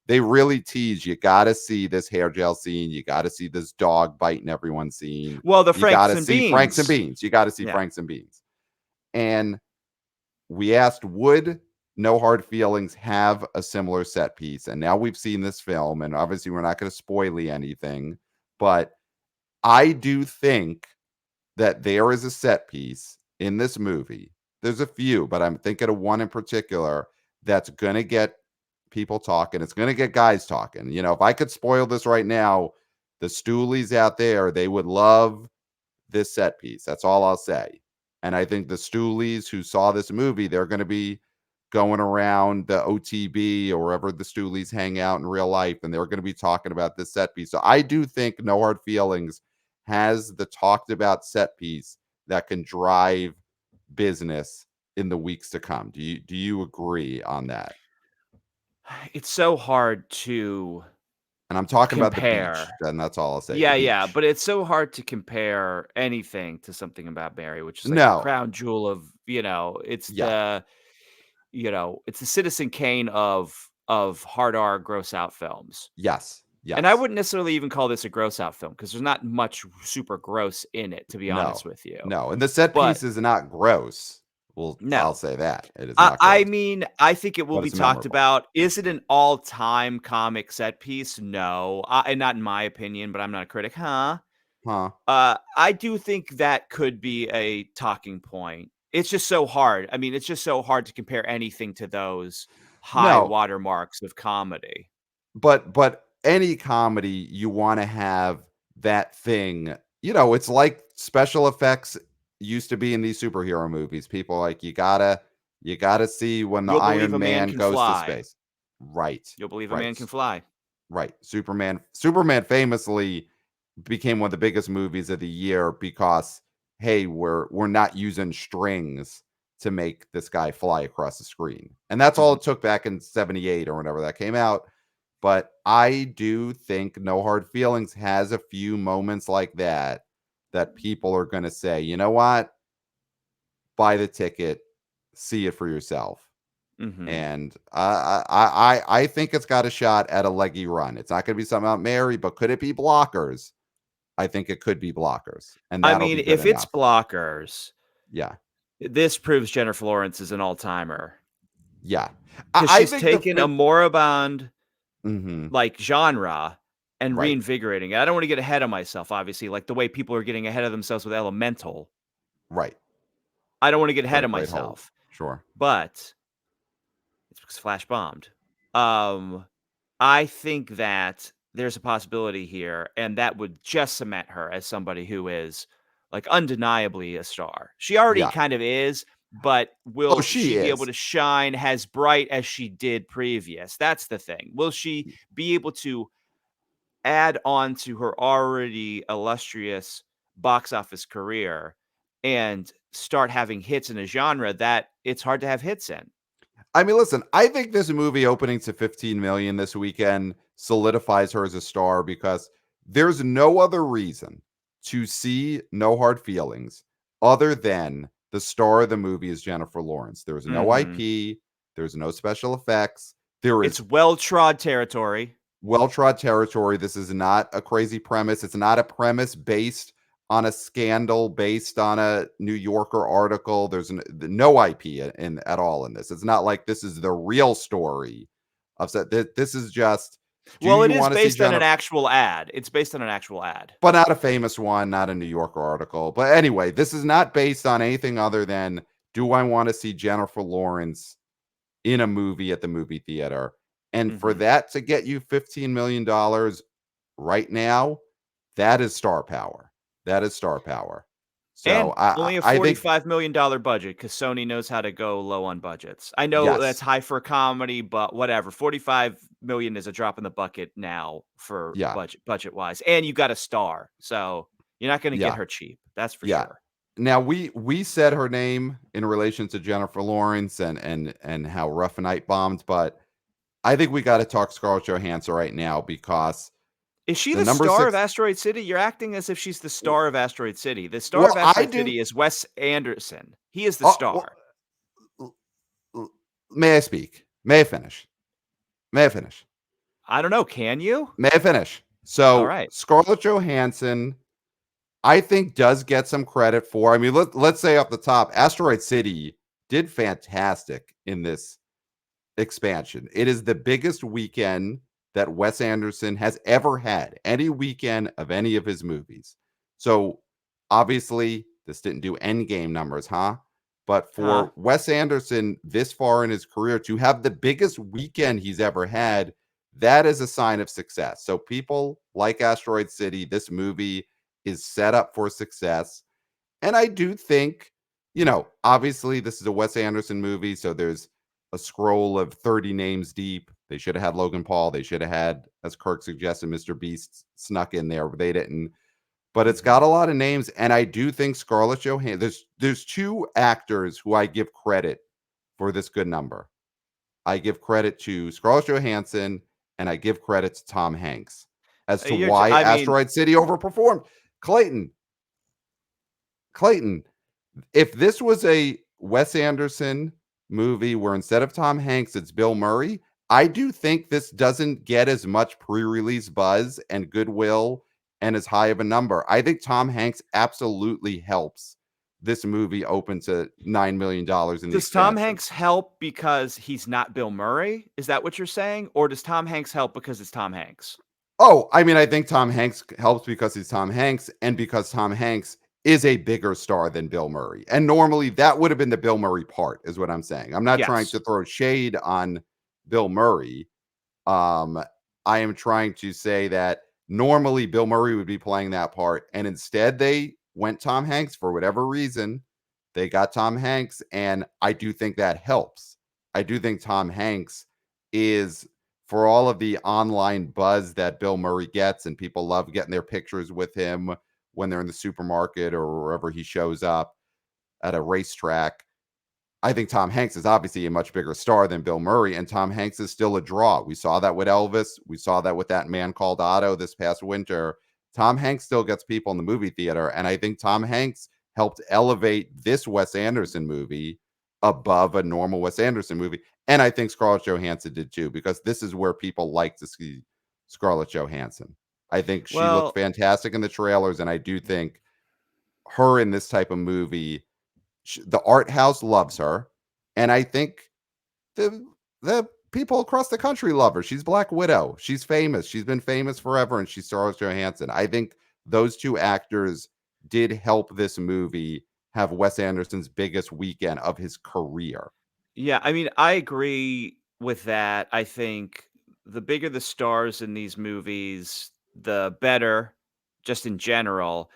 They really tease. You got to see this hair gel scene. You got to see this dog biting everyone scene. Well, the You got Franks to and see Franks and Beans. Beans. You got to see Yeah. Franks and Beans. And we asked, would No Hard Feelings have a similar set piece? And now we've seen this film, and obviously we're not going to spoil anything, but I do think that there is a set piece in this movie. There's a few, but I'm thinking of one in particular that's going to get people talking. It's going to get guys talking. If I could spoil this right now, the stoolies out there, they would love this set piece. That's all I'll say. And I think the stoolies who saw this movie, they're going to be going around the OTB or wherever the stoolies hang out in real life, and they're going to be talking about this set piece. So I do think No Hard Feelings has the talked about set piece that can drive business in the weeks to come. Do you agree on that? It's so hard to And I'm talking about the beach, compare. and that's all I'll say. The Yeah, yeah, beach. but it's so hard to compare anything to Something About Mary, which is like the No. crown jewel of, Yeah. it's the Citizen Kane of hard R gross out films. Yes. And I Yes. wouldn't necessarily even call this a gross out film because there's not much super gross in it, to be honest No. with you. No. And the set But piece is not gross. Well, I'll no. say that. It is I not I gross, mean, I think it will but be it's talked memorable. about. Is it an all-time comic set piece? No. And not in my opinion, but I'm not a critic. Huh? Huh? I do think that could be a talking point. It's just so hard. I mean, it's just so hard to compare anything to those high No. watermarks of comedy. But any comedy, you want to have that thing. It's like special effects used to be in these superhero movies. People like you gotta see when the You'll believe Iron a man Man can goes to fly. space. Right. You'll believe a Right. man can fly. Right. Superman famously became one of the biggest movies of the year because hey, we're not using strings to make this guy fly across the screen. And that's all Mhm. it took back in 78 or whenever that came out. But I do think No Hard Feelings has a few moments like that people are going to say, you know what? Buy the ticket, see it for yourself. Mhm. And I think it's got a shot at a leggy run. It's not going to be something about Mary, but could it be Blockers? I think it could be Blockers, and I that'll mean, be good if it's enough. blockers, Yeah, this proves Jennifer Lawrence is an all-timer yeah. I, because I she's think the taken a moribund, mm-hmm, like, genre and right, reinvigorating it. I don't wanna get ahead of myself, obviously, like the way people are getting ahead of themselves with Elemental. right. I don't wanna get ahead What a of great hold. myself, Sure. but it's because Flash bombed. Um, I think that there's a possibility here, and that would just cement her as somebody who is, like, undeniably a star. She already Yeah. kind of is, but Oh, will she she be able is. to shine as bright as she did previous? That's the thing. Will she be able to add on to her already illustrious box office career and start having hits in a genre that it's hard to have hits in? I mean, listen, I think this movie opening to 15 million this weekend solidifies her as a star because there's no other reason to see No Hard Feelings other than the star of the movie is Jennifer Lawrence. There's no Mhm. IP, there's no special effects. There It's is well-trod territory. well-trod territory. This is not a crazy premise. It's not a premise based on a scandal, based on a New Yorker article. There's no IP in at all in this. It's not like this is the real story of this is just, do Well, it you is want to see based on an Jennifer? actual ad. It's based on an actual ad. But not a famous one, not a New Yorker article. But anyway, this is not based on anything other than, do I want to see Jennifer Lawrence in a movie at the movie theater? And for Mhm. that to get you $15 million right now, that is star power. That is star power. So And I I only a I think $45 million budget because Sony knows how to go low on budgets. I know that's yes. high for a comedy, but whatever. 45 million is a drop in the bucket now for Yeah. budget-wise, and you got a star, so you're not gonna get Yeah. her cheap. That's for Yeah. sure. Now we said her name in relation to Jennifer Lawrence and how Rough Night bombed, but I think we got to talk Scarlett Johansson right now because Is she the the number star of 6. Asteroid City? You're acting as if she's the star of Asteroid City. The star of Well, I Asteroid do. City is Wes Anderson. He is the Oh, well, star. may I speak? May I finish? May I finish? I don't know, can you? May I finish? So Alright. Scarlett Johansson, I think, does get some credit for. I mean, let's say off the top, Asteroid City did fantastic in this expansion. It is the biggest weekend that Wes Anderson has ever had, any weekend of any of his movies. So obviously, this didn't do end game numbers, huh? But Huh. for Wes Anderson this far in his career to have the biggest weekend he's ever had, that is a sign of success. So people like Asteroid City, this movie is set up for success. And I do think, obviously this is a Wes Anderson movie, so there's a scroll of 30 names deep. They should have had Logan Paul. They should have had, as Kirk suggested, Mr. Beast snuck in there, but they didn't. But it's got Mhm. a lot of names, and I do think Scarlett Johansson. There's two actors who I give credit for this good number. I give credit to Scarlett Johansson, and I give credit to Tom Hanks as to why I mean, Asteroid City overperformed. Clayton, Clayton, if this was a Wes Anderson movie where instead of Tom Hanks, it's Bill Murray, I do think this doesn't get as much pre-release buzz and goodwill and as high of a number. I think Tom Hanks absolutely helps this movie open to $9 million in the does Tom expansion. Hanks help because he's not Bill Murray? Is that what you're saying? Or does Tom Hanks help because it's Tom Hanks? Oh, I mean, I think Tom Hanks helps because he's Tom Hanks and because Tom Hanks is a bigger star than Bill Murray. And normally that would have been the Bill Murray part, is what I'm saying. I'm not trying Yes. to throw shade on Bill Murray. Um, I am trying to say that normally Bill Murray would be playing that part, and instead they went Tom Hanks for whatever reason. They got Tom Hanks, and I do think that helps. I do think Tom Hanks is, for all of the online buzz that Bill Murray gets, and people love getting their pictures with him when they're in the supermarket or wherever he shows up at a racetrack. I think Tom Hanks is obviously a much bigger star than Bill Murray, and Tom Hanks is still a draw. We saw that with Elvis. We saw that with That Man Called Otto this past winter. Tom Hanks still gets people in the movie theater, and I think Tom Hanks helped elevate this Wes Anderson movie above a normal Wes Anderson movie. And I think Scarlett Johansson did too, because this is where people like to see Scarlett Johansson. I think she looked Well, fantastic in the trailers, and I do think her in this type of movie, the art house loves her, and I think the people across the country love her. She's Black Widow. She's famous. She's been famous forever, and she's Scarlett Johansson. I think those two actors did help this movie have Wes Anderson's biggest weekend of his career. yeah, I mean, I agree with that. I think the bigger the stars in these movies, the better, just in general.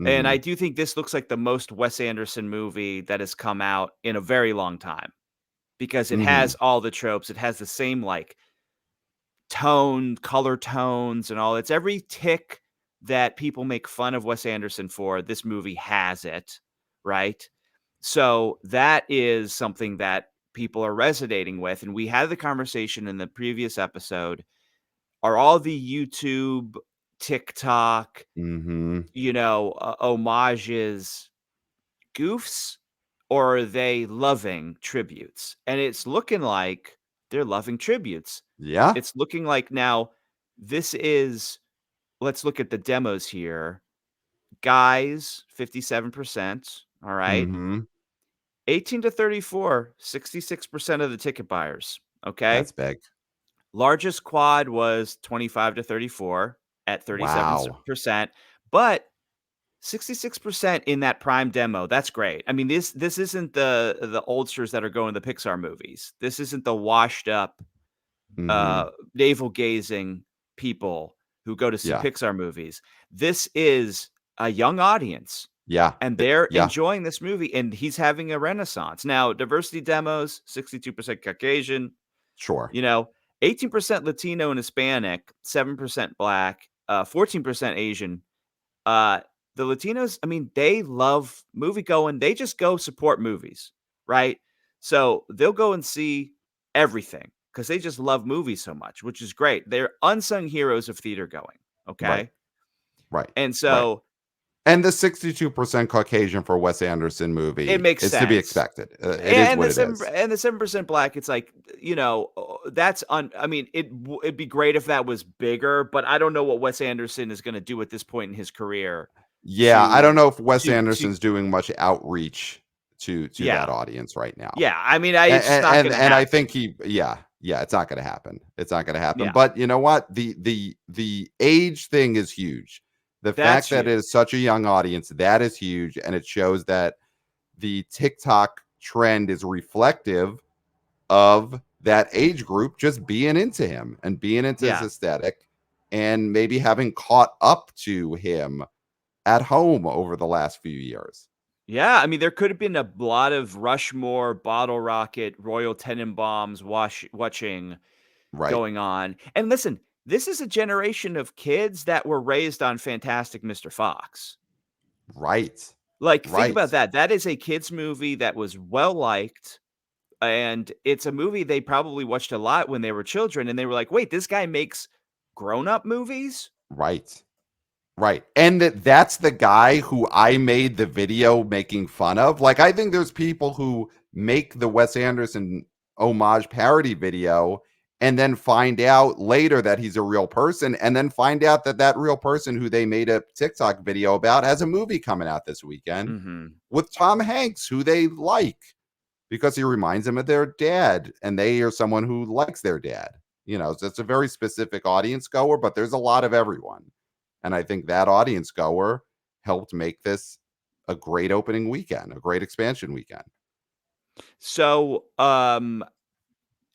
And I Mhm. do think this looks like the most Wes Anderson movie that has come out in a very long time because it has Mhm. all the tropes. It has the same like tone, color tones, and all. It's every tick that people make fun of Wes Anderson for. This movie has it, right? So that is something that people are resonating with. And we had the conversation in the previous episode. Are all the YouTube, TikTok, Mhm. homages goofs, or are they loving tributes? And it's looking like they're loving tributes. Yeah. It's looking like now this is, let's look at the demos here. Guys, 57%. All right. Mhm. 18 to 34, 66% of the ticket buyers. Okay. That's big. Largest quad was 25 to 34 at Wow. 37%. But 66% in that Prime demo, that's great. I mean, this isn't the oldsters that are going to the Pixar movies. This isn't the washed up, Mhm. navel-gazing people who go to see Yeah. Pixar movies. This is a young audience, Yeah. and they're Yeah. enjoying this movie, and he's having a renaissance. Now, diversity demos, 62% Caucasian, Sure. you know, 18% Latino and Hispanic, 7% Black, 14% Asian, uh, the Latinos, I mean, they love movie going. They just go support movies, right? So they'll go and see everything because they just love movies so much, which is great. They're unsung heroes of theater going. Right. Okay. Right. And Right. so And the 62% Caucasian for a Wes Anderson it movie makes is to be sense. expected. It is what it is. And the 7% black, it's like, that's I mean, it'd be great if that was bigger, but I don't know what Wes Anderson is going to do at this point in his career Yeah, I don't to know if Wes to Anderson's doing much outreach to that yeah. audience right now. Yeah, I mean, I And it's just not and, gonna and I think happen. yeah, it's not going to happen. It's not going to happen. Yeah, But you know what? The age thing is huge. The that's fact that it huge. is such a young audience, that is huge, and it shows that the TikTok trend is reflective of that age group just being into him and being into his Yeah. aesthetic and maybe having caught up to him at home over the last few years. Yeah, I mean, there could have been a lot of Rushmore, Bottle Rocket, Royal Tenenbaums watching Right. going on. And listen, this is a generation of kids that were raised on Fantastic Mr. Fox. Right. Like, think Right. about that. That is a kids movie that was well liked, and it's a movie they probably watched a lot when they were children, and they were like, "Wait, this guy makes grown-up movies?" Right. Right. And that's the guy who I made the video making fun of. Like, I think there's people who make the Wes Anderson homage parody video and then find out later that he's a real person, and then find out that that real person who they made a TikTok video about has a movie coming out this weekend Mhm. with Tom Hanks, who they like because he reminds them of their dad, and they are someone who likes their dad. So it's a very specific audience goer, but there's a lot of everyone. And I think that audience goer helped make this a great opening weekend, a great expansion weekend. So,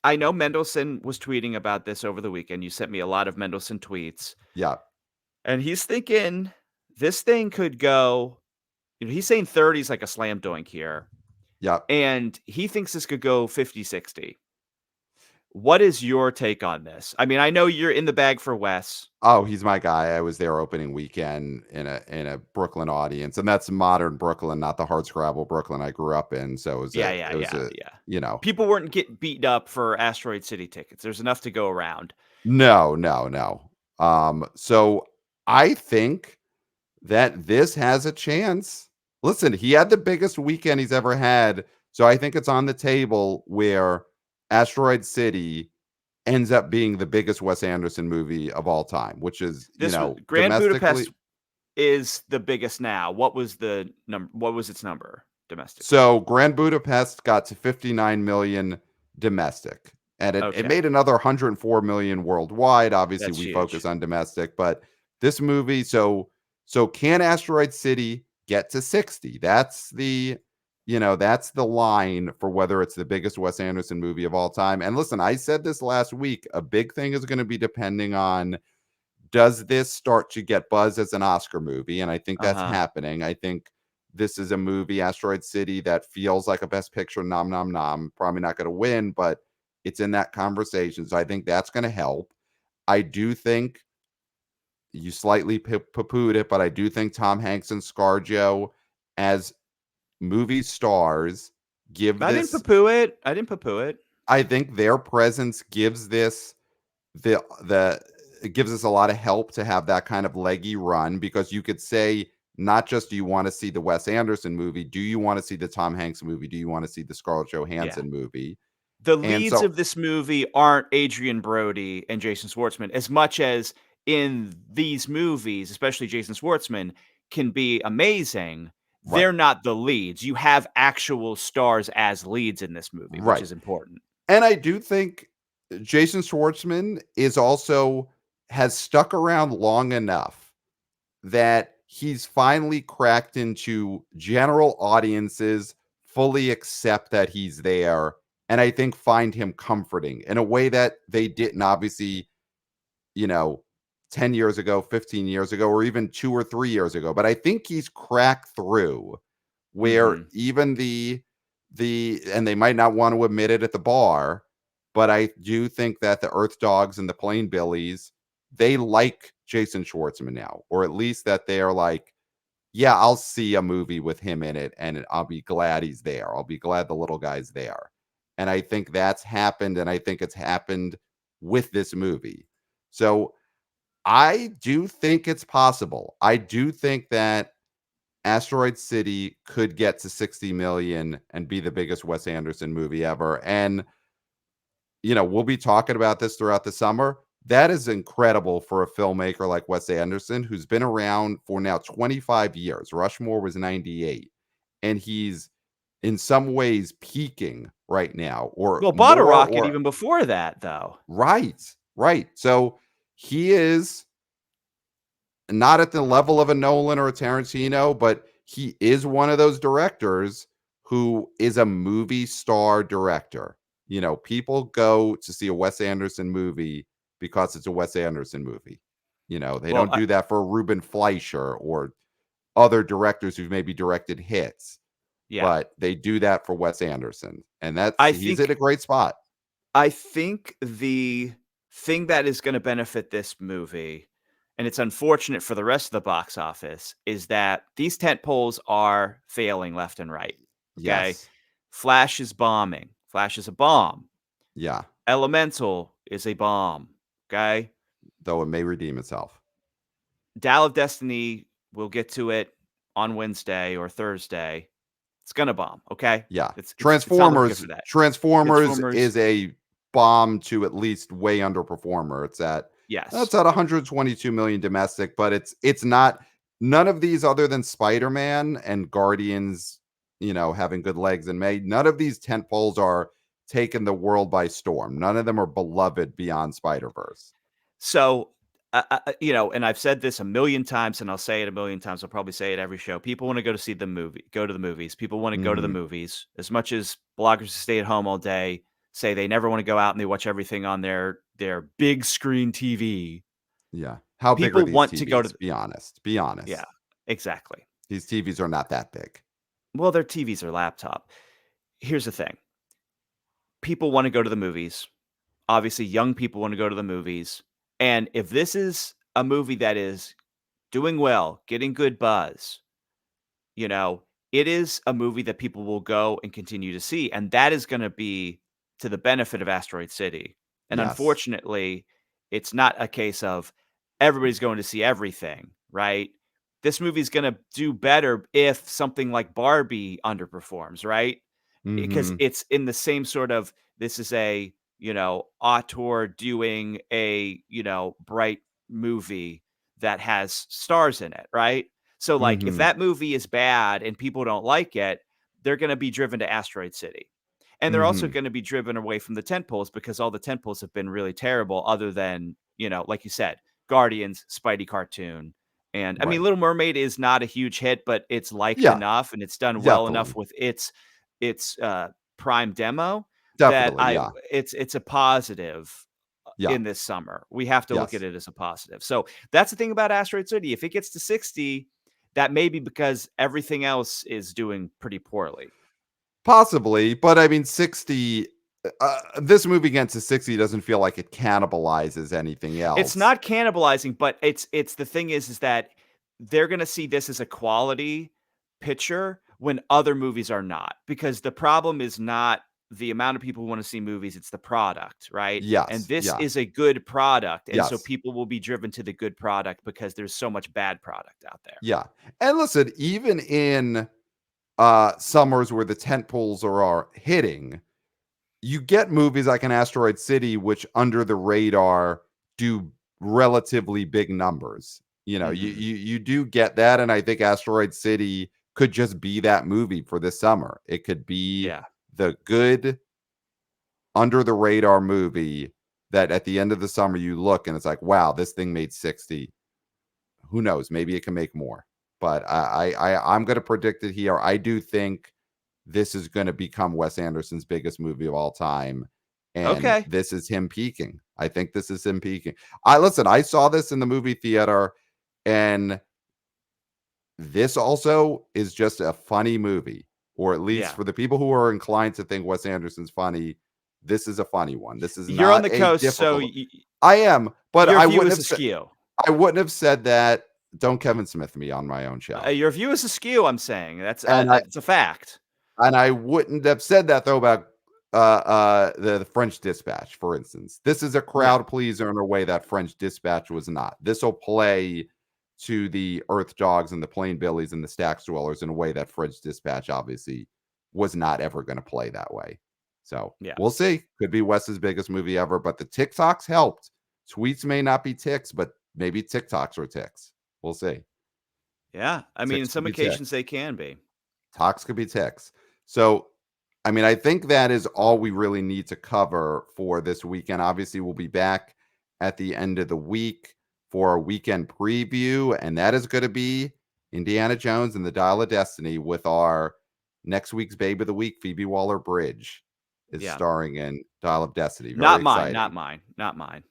I know Mendelsohn was tweeting about this over the weekend. You sent me a lot of Mendelsohn tweets, Yeah. and he's thinking this thing could go, he's saying 30 is like a slam dunk here, Yeah. and he thinks this could go 50-60. What is your take on this? I mean, I know you're in the bag for Wes. Oh, he's my guy. I was there opening weekend in a Brooklyn audience, and that's modern Brooklyn, not the hardscrabble Brooklyn I grew up in. So Yeah, it yeah, was yeah, a yeah. you know, People weren't getting beat up for Asteroid City tickets. There's enough to go around. no, no, no. So I think that this has a chance. Listen, he had the biggest weekend he's ever had. So I think it's on the table where Asteroid City ends up being the biggest Wes Anderson movie of all time, which is, This was Grand domestically. Budapest is the biggest now. What was the number? What was its number domestically? So Grand Budapest got to 59 million domestic, and it Okay, made another 104 million worldwide. Obviously, that's we huge. focus on domestic, but this movie, so can Asteroid City get to 60? That's the line for whether it's the biggest Wes Anderson movie of all time. And listen, I said this last week, a big thing is going to be depending on, does this start to get buzz as an Oscar movie? And I think that's Uh-huh. happening. I think this is a movie, Asteroid City, that feels like a Best Picture nom nom nom. Probably not going to win, but it's in that conversation. So I think that's going to help. I do think you slightly poo-pooed it, but I do think Tom Hanks and ScarJo as movie stars give I didn't this. poo-poo it. I didn't poo-poo it. I think their presence gives this the it gives us a lot of help to have that kind of leggy run, because you could say, not just do you want to see the Wes Anderson movie, do you want to see the Tom Hanks movie? Do you want to see the Scarlett Yeah. Johansson movie? The And leads so of this movie aren't Adrian Brody and Jason Schwartzman as much as in these movies, especially Jason Schwartzman, can be amazing. right, They're not the leads. You have actual stars as leads in this movie, which right. is important. And I do think Jason Schwartzman is also has stuck around long enough that he's finally cracked into general audiences, fully accept that he's there, and I think find him comforting in a way that they didn't, obviously, you know, 10 years ago, 15 years ago, or even 2 or 3 years ago. But I think he's cracked through where Mhm. even and they might not want to admit it at the bar, but I do think that the Earth Dogs and the Plain Billies, they like Jason Schwartzman now, or at least that they're like, yeah, I'll see a movie with him in it, and I'll be glad he's there. I'll be glad the little guy's there. And I think that's happened, and I think it's happened with this movie. So I do think it's possible. I do think that Asteroid City could get to 60 million and be the biggest Wes Anderson movie ever. And, we'll be talking about this throughout the summer. That is incredible for a filmmaker like Wes Anderson, who's been around for now 25 years. Rushmore was 98. And he's in some ways peaking right now, or Well, Bottle more, Rocket or even before that, though. right, right. So he is not at the level of a Nolan or a Tarantino, but he is one of those directors who is a movie star director. People go to see a Wes Anderson movie because it's a Wes Anderson movie. They Well, don't do that for Ruben Fleischer or other directors who've maybe directed hits, yeah. but they do that for Wes Anderson, and I he's in a think great spot. I think the thing that is gonna benefit this movie, and it's unfortunate for the rest of the box office, is that these tent poles are failing left and right, okay? Yes. Flash is bombing. Flash is a bomb. Yeah. Elemental is a bomb, okay? Though it may redeem itself. Dial of Destiny, we'll get to it on Wednesday or Thursday. It's gonna bomb, okay? Yeah. It's not looking good for that. Transformers Transformers, is a bomb to at least way underperformer. It's yes. at 122 million domestic, but it's not none of these other than Spider-Man and Guardians, having good legs in May. None of these tent poles are taking the world by storm. None of them are beloved beyond Spider-Verse. So, and I've said this a million times, and I'll say it a million times. I'll probably say it every show. People want to go to the movies. People want to go to the Mhm. movies as much as bloggers who stay at home all day say they never want to go out and they watch everything on their big screen TV. Yeah. How big are People these want to go to, TVs? Be honest. Be yeah, honest. exactly. These TVs are not that big. Well, their TVs are laptop. Here's the thing: people want to go to the movies. Obviously, young people want to go to the movies, and if this is a movie that is doing well, getting good buzz, you know, it is a movie that people will go and continue to see, and that is gonna be to the benefit of Asteroid City. And Yes. unfortunately, it's not a case of everybody's going to see everything, right? This movie's gonna do better if something like Barbie underperforms, right? Because Mhm. it's in the same sort of, this is a, auteur doing a, bright movie that has stars in it, right? So, like, if Mhm. that movie is bad and people don't like it, they're gonna be driven to Asteroid City. And they're also Mhm. gonna be driven away from the tentpoles because all the tentpoles have been really terrible other than, like you said, Guardians, Spidey cartoon. And I mean, Right. Little Mermaid is not a huge hit, but it's liked Yeah, enough and it's done well enough definitely. with its Prime demo that Definitely, I yeah. it's a positive Yeah. in this summer. We have to look at Yes. it as a positive. So that's the thing about Asteroid City. If it gets to 60, that may be because everything else is doing pretty poorly. Possibly, but I mean 60 this movie gets to 60 doesn't feel like it cannibalizes anything It's else. not cannibalizing, but it's the thing is that they're gonna see this as a quality picture when other movies are not. Because the problem is not the amount of people who wanna see movies, it's the product, right? And Yes. this Yeah. is a good product, and so Yes. people will be driven to the good product because there's so much bad product out there. Yeah. And listen, even in summers where the tent poles are hitting, you get movies like an Asteroid City, which under the radar do relatively big numbers. Mhm. You do get that, and I think Asteroid City could just be that movie for this summer. It could be Yeah. the good under the radar movie that at the end of the summer you look and it's like, wow, this thing made 60. Who knows? Maybe it can make more. But I'm going to predict it here. I do think this is going to become Wes Anderson's biggest movie of all time. And Okay. this is him peaking. I think this is him peaking. I saw this in the movie theater, and this also is just a funny movie, or at least Yeah. for the people who are inclined to think Wes Anderson's funny, this is a funny one. This is You're on not the a coast, so difficult. I am, but your view is askew. I wouldn't have said that. Don't Kevin Smith me on my own show. Your view is askew, I'm saying. That's And it's a fact. I wouldn't have said that though about the French Dispatch, for instance. This is a Yeah. crowd pleaser in a way that French Dispatch was not. This will play to the Earth Dogs and the Plain Billies and the Stax Dwellers in a way that French Dispatch obviously was not ever going to play that way. So Yeah. we'll see. Could be Wes's biggest movie ever, but the TikToks helped. Tweets may not be ticks, but maybe TikToks are ticks. We'll see. Yeah. I mean, in Ticks could some be occasions ticks. they can be. Talks could be ticks. So, I mean, I think that is all we really need to cover for this weekend. Obviously, we'll be back at the end of the week for a weekend preview, and that is going to be Indiana Jones and the Dial of Destiny with our next week's Babe of the Week, Phoebe Waller-Bridge, is Yeah. starring in Dial of Destiny. Very Not mine, exciting. not mine, not mine.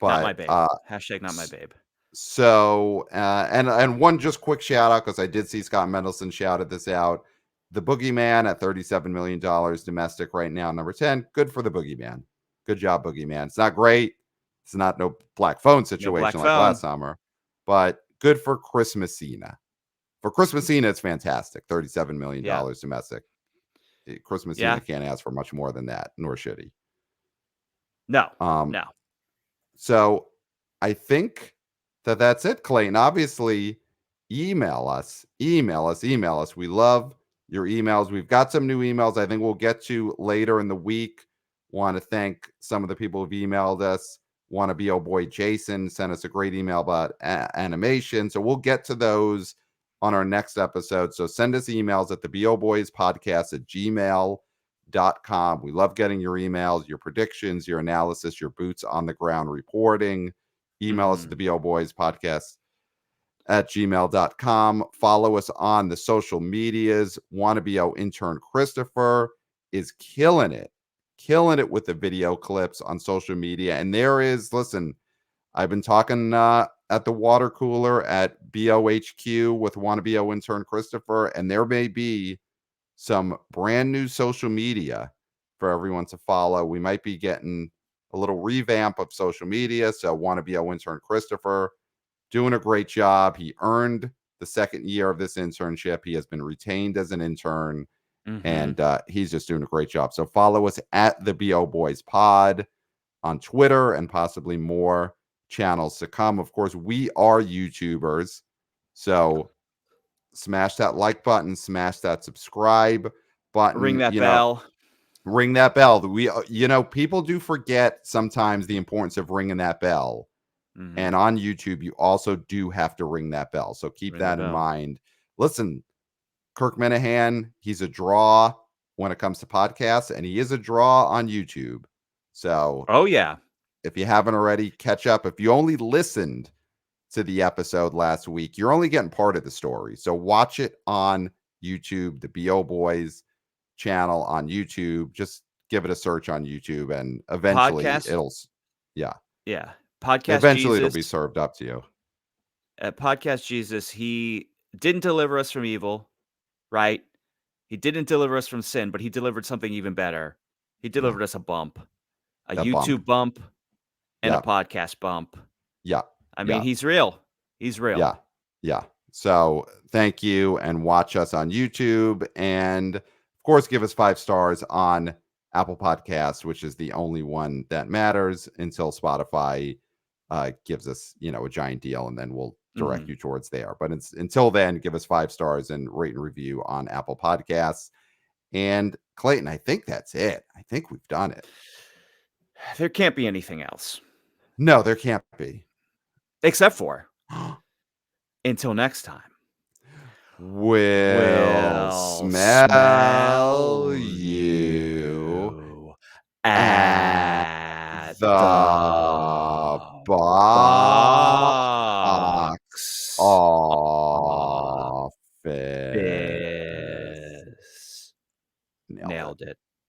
Not my But babe. Hashtag not my babe. So, and one just quick shout out, because I did see Scott Mendelson shouted this out. The Boogeyman at $37 million domestic right now, number 10. Good for the Boogeyman. Good job, Boogeyman. It's not great. It's not no black phone No black situation like phone. last summer, but good for Chris Messina. For Chris Messina, it's fantastic. $37 million Yeah. domestic. Chris Messina Yeah. can't ask for much more than that, nor should he. No. Um, No. So I think that that's it, Clayton. Obviously, email us. We love your emails. We've got some new emails I think we'll get to later in the week. Want to thank some of the people who've emailed us. Want to be oh boy Jason sent us a great email about animation. So we'll get to those on our next episode. So send us emails at theboboyspodcast@gmail.com. We love getting your emails, your predictions, your analysis, your boots on the ground reporting. Email us at theboboyspodcast@gmail.com. Follow us on the social medias. Wannabe intern Christopher is killing it with the video clips on social media. And there is, listen, I've been talking at the water cooler at BOHQ with Wannabe intern Christopher, and there may be some brand new social media for everyone to follow. We might be getting a little revamp of social media. So Wannabe intern Christopher doing a great job. He earned the second year of this internship. He has been retained as an intern, and he's just doing a great job. So follow us at the BO Boys Pod on Twitter, and possibly more channels to come. Of course, we are YouTubers, so smash that like button, smash that subscribe button. Ring that bell. Ring that bell. We, people do forget sometimes the importance of ringing that bell. And on YouTube, you also do have to ring that bell. So keep that in mind. Listen, Kirk Minahan, he's a draw when it comes to podcasts, and he is a draw on YouTube. So, oh yeah, if you haven't already, catch up. If you only listened to the episode last week, you're only getting part of the story. So watch it on YouTube, the BO Boys channel on YouTube. Just give it a search on YouTube, and eventually Podcast eventually it'll Jesus. be served up to you. At Podcast Jesus, he didn't deliver us from evil, right? He didn't deliver us from sin, but he delivered something even better. He delivered us a bump, a That YouTube bump, and a Yeah. podcast bump. Yeah. I mean, he's real. He's real. Yeah. So thank you, and watch us on YouTube, and of course give us 5 stars on Apple Podcasts, which is the only one that matters until Spotify gives us, a giant deal, and then we'll direct you towards there. But until then, give us 5 stars and rate and review on Apple Podcasts. And Clayton, I think that's it. I think we've done it. There can't be anything else. No, there can't be. Except for until next time. We'll smell you at the bar.